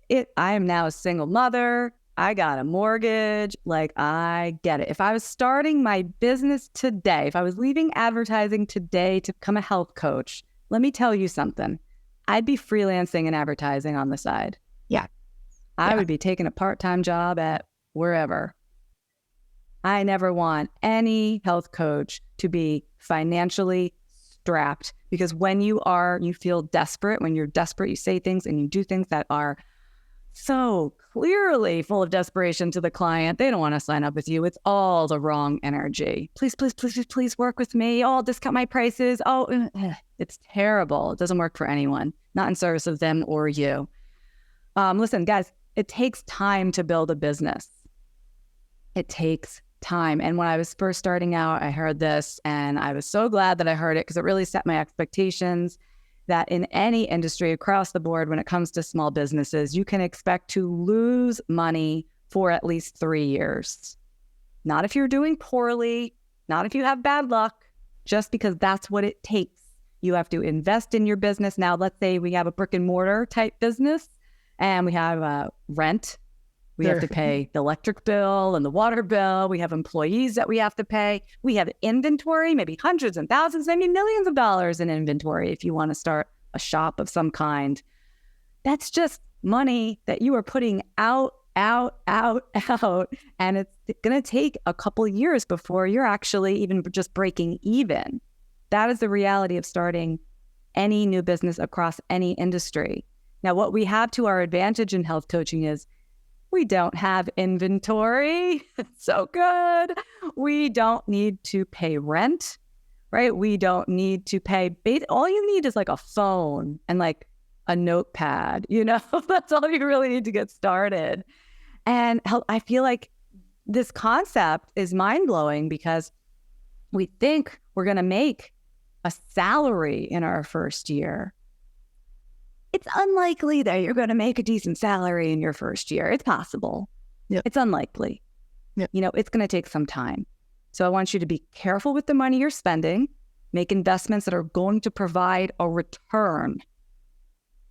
Yeah. I am now a single mother. I got a mortgage. Like, I get it. If I was starting my business today, if I was leaving advertising today to become a health coach, let me tell you something. I'd be freelancing and advertising on the side. Yeah. I would be taking a part-time job at wherever. I never want any health coach to be financially strapped, because when you feel desperate. When you're desperate, you say things and you do things that are so clearly full of desperation to the client. They don't want to sign up with you. It's all the wrong energy. Please, please, please, please, please work with me. Oh, I'll discount my prices. Oh, it's terrible. It doesn't work for anyone, not in service of them or you. Listen, guys, it takes time to build a business. It takes time. And when I was first starting out, I heard this and I was so glad that I heard it, because it really set my expectations that in any industry across the board, when it comes to small businesses, you can expect to lose money for at least 3 years. Not if you're doing poorly, not if you have bad luck, just because that's what it takes. You have to invest in your business. Now, let's say we have a brick and mortar type business and we have rent. We have to pay the electric bill and the water bill. We have employees that we have to pay. We have inventory, maybe hundreds and thousands, maybe millions of dollars in inventory if you want to start a shop of some kind. That's just money that you are putting out. And it's going to take a couple years before you're actually even just breaking even. That is the reality of starting any new business across any industry. Now, what we have to our advantage in health coaching is we don't have inventory. It's so good. We don't need to pay rent, right? We don't need to pay. All you need is like a phone and like a notepad, That's all you really need to get started. And I feel like this concept is mind-blowing, because we think we're going to make a salary in our first year. It's unlikely that you're going to make a decent salary in your first year. It's possible. Yep. It's unlikely. Yep. It's going to take some time. So I want you to be careful with the money you're spending. Make investments that are going to provide a return.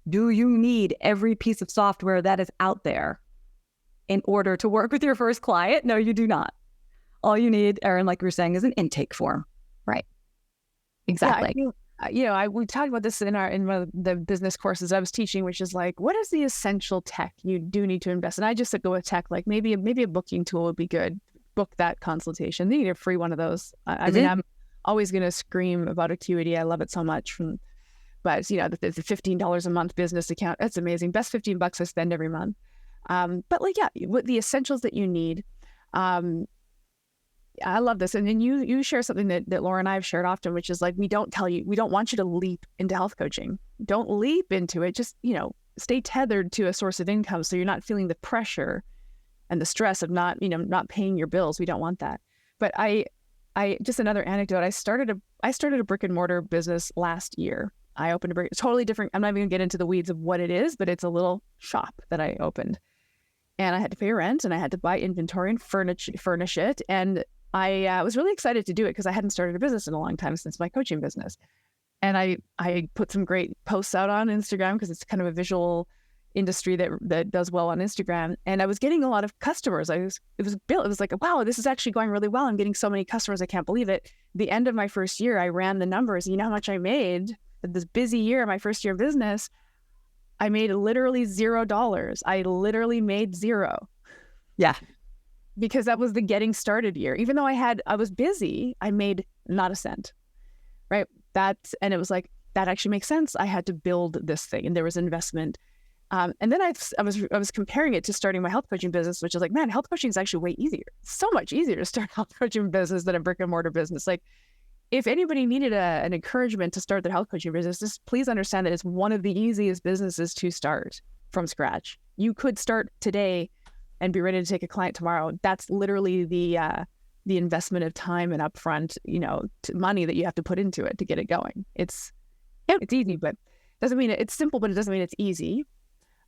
Do you need every piece of software that is out there in order to work with your first client? No, you do not. All you need, Erin, like you were saying, is an intake form. Right. Exactly. Yeah, we talked about this in one of the business courses I was teaching, which is like, what is the essential tech you do need to invest in? I just go with tech, like maybe a booking tool would be good. Book that consultation. They need a free one of those. I mean, I'm always going to scream about Acuity. I love it so much. But it's the $15 a month business account. That's amazing. Best $15 I spend every month. But what the essentials that you need. I love this. And then you share something that Laura and I have shared often, which is like, we don't want you to leap into health coaching. Don't leap into it. Just, stay tethered to a source of income, so you're not feeling the pressure and the stress of not paying your bills. We don't want that. But I just another anecdote. I started a brick and mortar business last year. I opened totally different. I'm not even gonna get into the weeds of what it is, but it's a little shop that I opened, and I had to pay rent and I had to buy inventory and furnish it. And I was really excited to do it because I hadn't started a business in a long time since my coaching business. And I put some great posts out on Instagram, because it's kind of a visual industry that does well on Instagram. And I was getting a lot of customers. It was like, wow, this is actually going really well. I'm getting so many customers. I can't believe it. The end of my first year, I ran the numbers. You know how much I made this busy year, my first year of business? I made literally $0. I literally made zero. Yeah. Because that was the getting started year. Even though I was busy, I made not a cent, right? And it was like, that actually makes sense. I had to build this thing, and there was investment. And then I was comparing it to starting my health coaching business, which is like, man, health coaching is actually way easier. It's so much easier to start a health coaching business than a brick and mortar business. Like, if anybody needed an encouragement to start their health coaching business, just please understand that it's one of the easiest businesses to start from scratch. You could start today and be ready to take a client tomorrow. That's literally the investment of time and upfront, money that you have to put into it to get it going. It's easy, but doesn't mean it's simple, but it doesn't mean it's easy.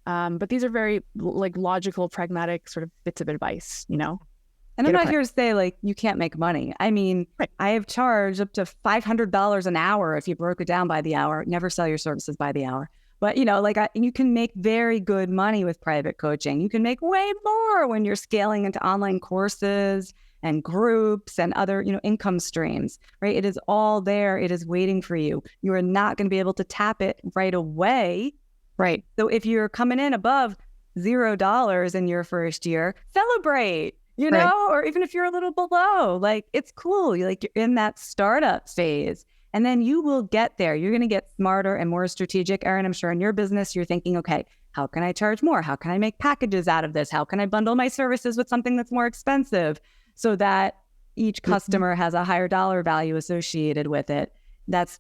But these are very logical, pragmatic sort of bits of advice, And I'm not here to say you can't make money. I mean, right. I have charged up to $500 an hour if you broke it down by the hour. Never sell your services by the hour. But, you can make very good money with private coaching. You can make way more when you're scaling into online courses and groups and other, income streams, right? It is all there. It is waiting for you. You are not going to be able to tap it right away. Right. So if you're coming in above $0 in your first year, celebrate. Right. Or even if you're a little below, it's cool. You're in that startup phase, and then you will get there. You're going to get smarter and more strategic. Erin, I'm sure in your business, you're thinking, okay, how can I charge more? How can I make packages out of this? How can I bundle my services with something that's more expensive so that each customer has a higher dollar value associated with it? That's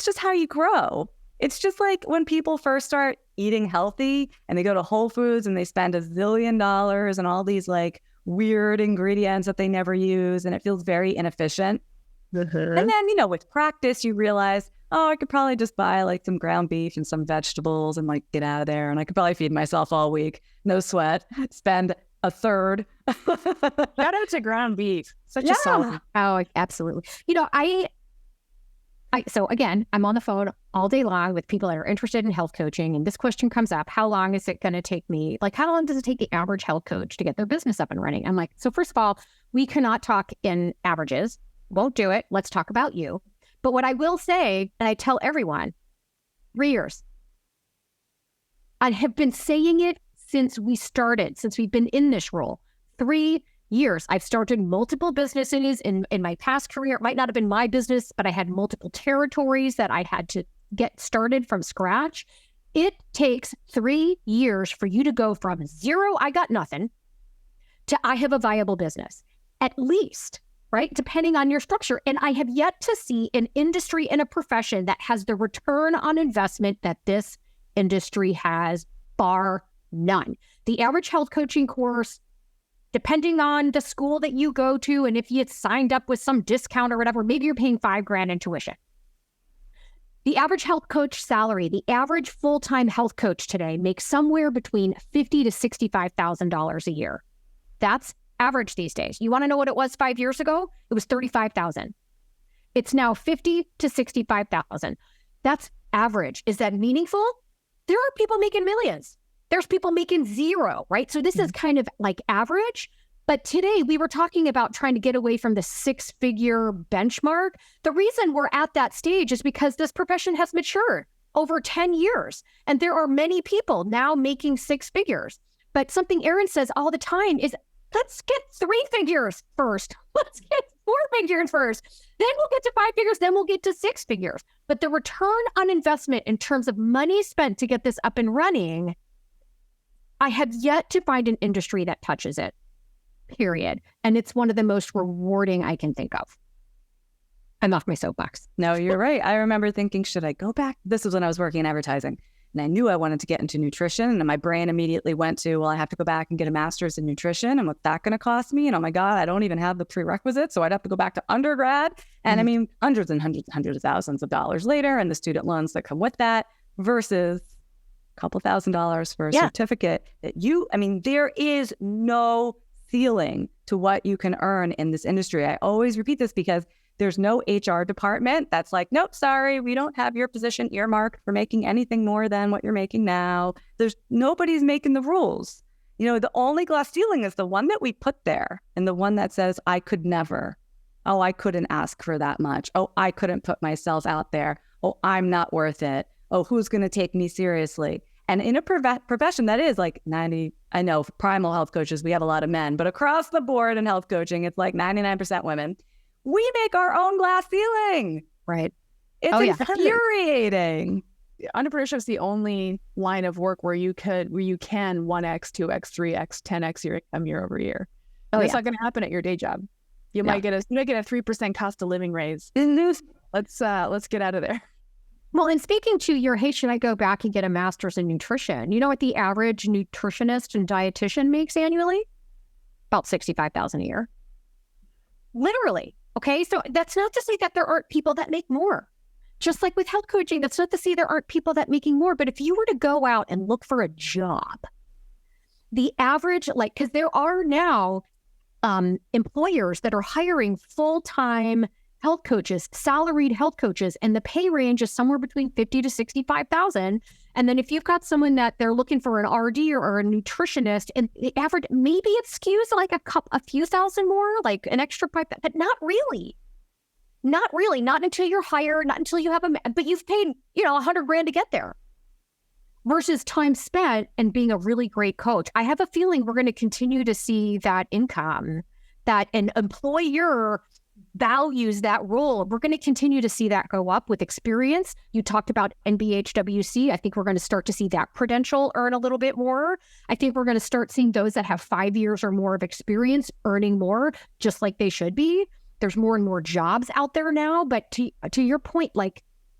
just how you grow. It's just like when people first start eating healthy and they go to Whole Foods and they spend $1 zillion on all these weird ingredients that they never use, and it feels very inefficient. Mm-hmm. And then, with practice, you realize, I could probably just buy some ground beef and some vegetables and get out of there. And I could probably feed myself all week. No sweat. Spend a third. Shout out to ground beef. Such a solid. Oh, absolutely. So again, I'm on the phone all day long with people that are interested in health coaching. And this question comes up: how long is it going to take me? How long does it take the average health coach to get their business up and running? I'm like, so first of all, we cannot talk in averages. Won't do it. Let's talk about you. But what I will say, and I tell everyone, 3 years. I have been saying it since we've been in this role. 3 years. I've started multiple businesses in my past career. It might not have been my business, but I had multiple territories that I had to get started from scratch. It takes 3 years for you to go from zero, I got nothing, to I have a viable business, at least, right? Depending on your structure. And I have yet to see an industry and a profession that has the return on investment that this industry has, bar none. The average health coaching course, depending on the school that you go to, and if you signed up with some discount or whatever, maybe you're paying $5,000 in tuition. The average health coach salary, the average full-time health coach today makes somewhere between $50,000 to $65,000 a year. That's average these days. You want to know what it was 5 years ago? It was $35,000. It's now $50,000 to $65,000. That's average. Is that meaningful? There are people making millions. There's people making zero, right? So this is kind of average. But today we were talking about trying to get away from the 6-figure benchmark. The reason we're at that stage is because this profession has matured over 10 years. And there are many people now making 6 figures. But something Erin says all the time is, let's get 3 figures first. Let's get 4 figures first. Then we'll get to 5 figures. Then we'll get to 6 figures. But the return on investment in terms of money spent to get this up and running, I have yet to find an industry that touches it, period. And it's one of the most rewarding I can think of. I'm off my soapbox. No, you're right. I remember thinking, should I go back? This was when I was working in advertising. And I knew I wanted to get into nutrition. And my brain immediately went to, well, I have to go back and get a master's in nutrition. And what's that going to cost me? And oh my God, I don't even have the prerequisites. So I'd have to go back to undergrad. And I mean, hundreds and hundreds of thousands of dollars later, and the student loans that come with that, versus couple $1,000s for a certificate that there is no ceiling to what you can earn in this industry. I always repeat this because there's no HR department that's like, nope, sorry, we don't have your position earmarked for making anything more than what you're making now. Nobody's making the rules. The only glass ceiling is the one that we put there, and the one that says, I could never. Oh, I couldn't ask for that much. Oh, I couldn't put myself out there. Oh, I'm not worth it. Oh, who's going to take me seriously? And in a profession that is 90, I know primal health coaches, we have a lot of men, but across the board in health coaching, it's 99% women. We make our own glass ceiling. Right. It's infuriating. Entrepreneurship is the only line of work where you can 1x, 2x, 3x, 10x your income year over year. That's not going to happen at your day job. You might get a 3% cost of living raise. Let's get out of there. Well, and speaking to your, hey, should I go back and get a master's in nutrition? You know what the average nutritionist and dietitian makes annually? About $65,000 a year. Literally. Okay. So that's not to say that there aren't people that make more. Just like with health coaching, that's not to say there aren't people that making more. But if you were to go out and look for a job, the average, because there are now employers that are hiring full-time health coaches, salaried health coaches, and the pay range is somewhere between $50,000 to $65,000. And then if you've got someone that they're looking for an RD or a nutritionist, and the average, maybe it skews like a few thousand more, like an extra $5,000, but not really. Not really. Not until you're hired, not until you have but you've paid, $100,000 to get there. Versus time spent and being a really great coach. I have a feeling we're going to continue to see that income, that an employer values that role. We're going to continue to see that go up with experience. You talked about NBHWC. I think we're going to start to see that credential earn a little bit more. I think we're going to start seeing those that have 5 years or more of experience earning more, just like they should be. There's more and more jobs out there now. But to your point,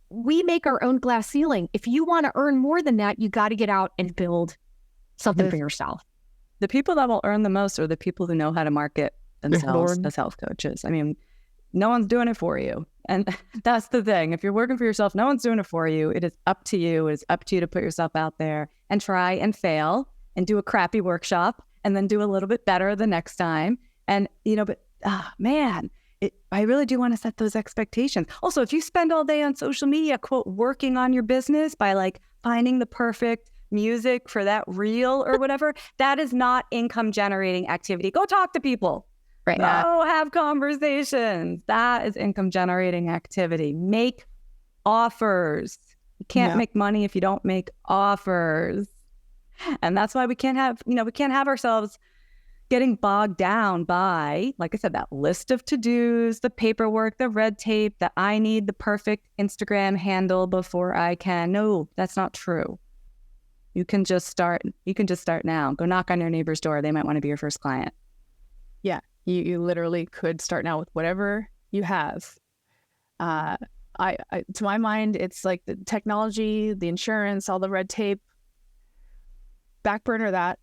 we make our own glass ceiling. If you want to earn more than that, you got to get out and build something for yourself. The people that will earn the most are the people who know how to market themselves as health coaches. I mean, no one's doing it for you. And that's the thing. If you're working for yourself, no one's doing it for you. It is up to you. It is up to you to put yourself out there and try and fail and do a crappy workshop and then do a little bit better the next time. And, I really do want to set those expectations. Also, if you spend all day on social media, quote, working on your business by finding the perfect music for that reel or whatever, that is not income generating activity. Go talk to people. Right. Go have conversations. That is income generating activity. Make offers. You can't make money if you don't make offers. And that's why we can't have ourselves getting bogged down by, like I said, that list of to-dos, the paperwork, the red tape, that I need the perfect Instagram handle before I can. No, that's not true. You can just start. You can just start now. Go knock on your neighbor's door. They might want to be your first client. Yeah, you literally could start now with whatever you have. I to my mind, it's like the technology, the insurance, all the red tape. Back burner that.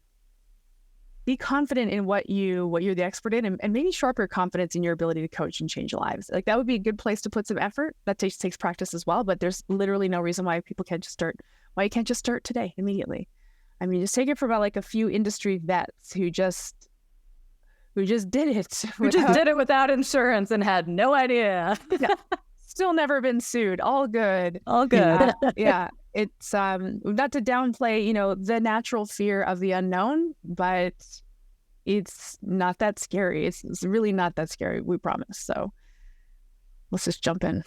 Be confident in what you're the expert in, and maybe shore up your confidence in your ability to coach and change lives. That would be a good place to put some effort. That takes practice as well, but there's literally no reason why people can't just start. Why you can't just start today, immediately. I mean, just take it from a few industry vets who just did it. Who just did it without insurance and had no idea. Yeah. Still never been sued. All good. All good. Yeah. It's not to downplay, the natural fear of the unknown, but it's not that scary. It's really not that scary, we promise. So let's just jump in.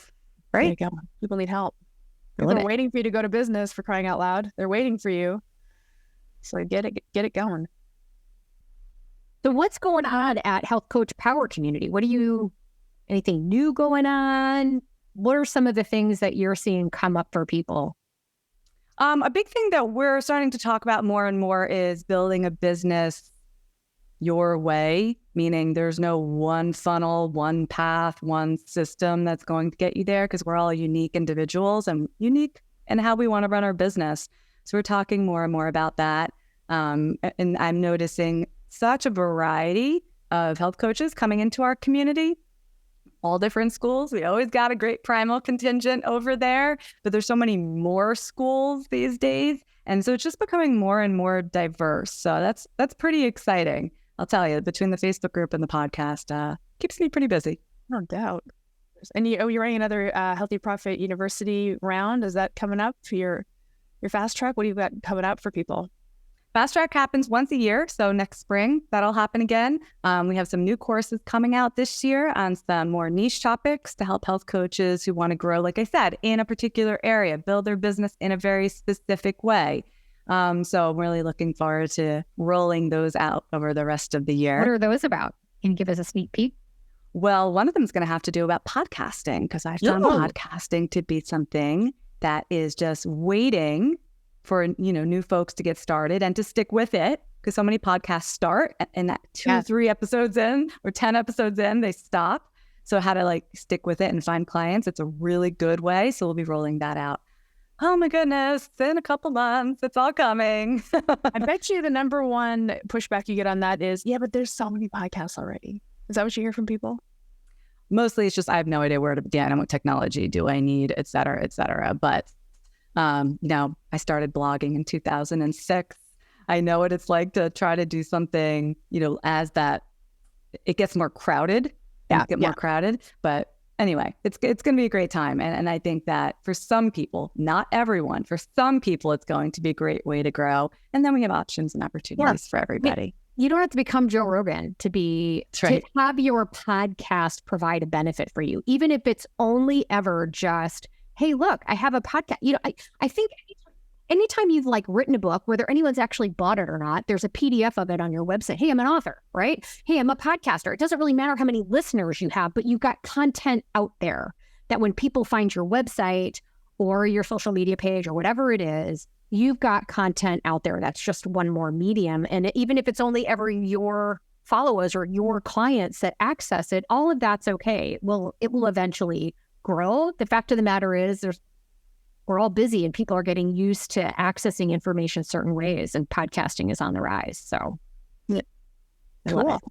Right. There you go. People need help. People are waiting for you to go to business, for crying out loud. They're waiting for you. So get it going. So what's going on at Health Coach Power Community? Anything new going on? What are some of the things that you're seeing come up for people? A big thing that we're starting to talk about more and more is building a business your way, meaning there's no one funnel, one path, one system that's going to get you there, because we're all unique individuals and unique in how we want to run our business. So we're talking more and more about that. And I'm noticing such a variety of health coaches coming into our community. All different schools. We always got a great primal contingent over there, but there's so many more schools these days. And so it's just becoming more and more diverse. So that's pretty exciting. I'll tell you, between the Facebook group and the podcast, keeps me pretty busy. No doubt. And you're running another Healthy Profit University round. Is that coming up for your fast track? What do you got coming up for people? Fast Track happens once a year, so next spring, that'll happen again. We have some new courses coming out this year on some more niche topics to help health coaches who want to grow, like I said, in a particular area, build their business in a very specific way. So I'm really looking forward to rolling those out over the rest of the year. What are those about? Can you give us a sneak peek? Well, one of them is going to have to do about podcasting, because I found podcasting to be something that is just waiting for new folks to get started and to stick with it. because so many podcasts start and that 3 episodes in or 10 episodes in, they stop. So how to like stick with it and find clients. It's a really good way. So we'll be rolling that out. Oh my goodness, in a couple months, it's all coming. I bet you the number one pushback you get on that is, yeah, but there's so many podcasts already. Is that what you hear from people? Mostly it's just, I have no idea where to begin and what technology do I need, et cetera, et cetera. But, you know, I started blogging in 2006. I know what it's like to try to do something, you know, as that it gets more crowded. More crowded. But anyway, it's going to be a great time. And I think that for some people, not everyone, for some people, it's going to be a great way to grow. And then we have options and opportunities for everybody. You don't have to become Joe Rogan to have your podcast provide a benefit for you, even if it's only ever just, hey, look, I have a podcast. You know, I think anytime you've like written a book, whether anyone's actually bought it or not, there's a PDF of it on your website. Hey, I'm an author, right? Hey, I'm a podcaster. It doesn't really matter how many listeners you have, but you've got content out there that when people find your website or your social media page or whatever it is, you've got content out there. That's just one more medium. And even if it's only ever your followers or your clients that access it, all of that's okay. It will eventually grow. The fact of the matter is we're all busy and people are getting used to accessing information certain ways, and podcasting is on the rise. So cool.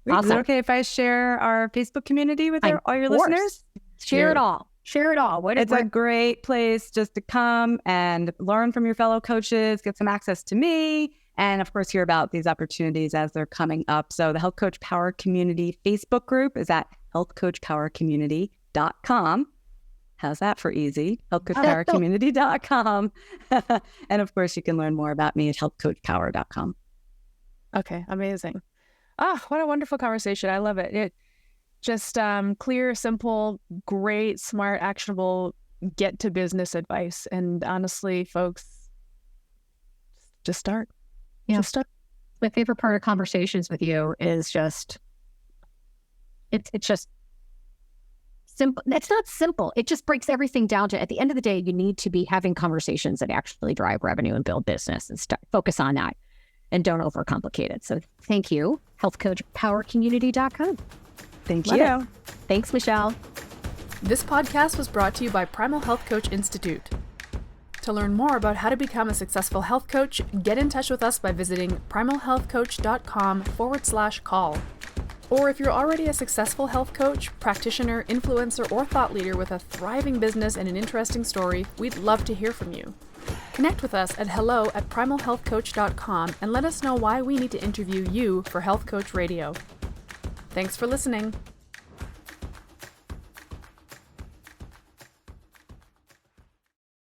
Awesome. Is it okay if I share our Facebook community with all your listeners? Share it all. Share it all. It's a great place just to come and learn from your fellow coaches, get some access to me, and of course, hear about these opportunities as they're coming up. So the Health Coach Power Community Facebook group is at healthcoachpowercommunity.com. How's that for easy? healthcoachpowercommunity.com. And of course, you can learn more about me at healthcoachpower.com. Okay, amazing. What a wonderful conversation. I love it. It just clear, simple, great, smart, actionable, get to business advice. And honestly, folks, just start. Yeah. Just start. My favorite part of conversations with you is just, it's just simple. It's not simple. It just breaks everything down to, at the end of the day, you need to be having conversations that actually drive revenue and build business and focus on that and don't overcomplicate it. So thank you, healthcoachpowercommunity.com. Thank you. Thanks, Michelle. This podcast was brought to you by Primal Health Coach Institute. To learn more about how to become a successful health coach, get in touch with us by visiting primalhealthcoach.com/call. Or if you're already a successful health coach, practitioner, influencer, or thought leader with a thriving business and an interesting story, we'd love to hear from you. Connect with us at hello@primalhealthcoach.com and let us know why we need to interview you for Health Coach Radio. Thanks for listening.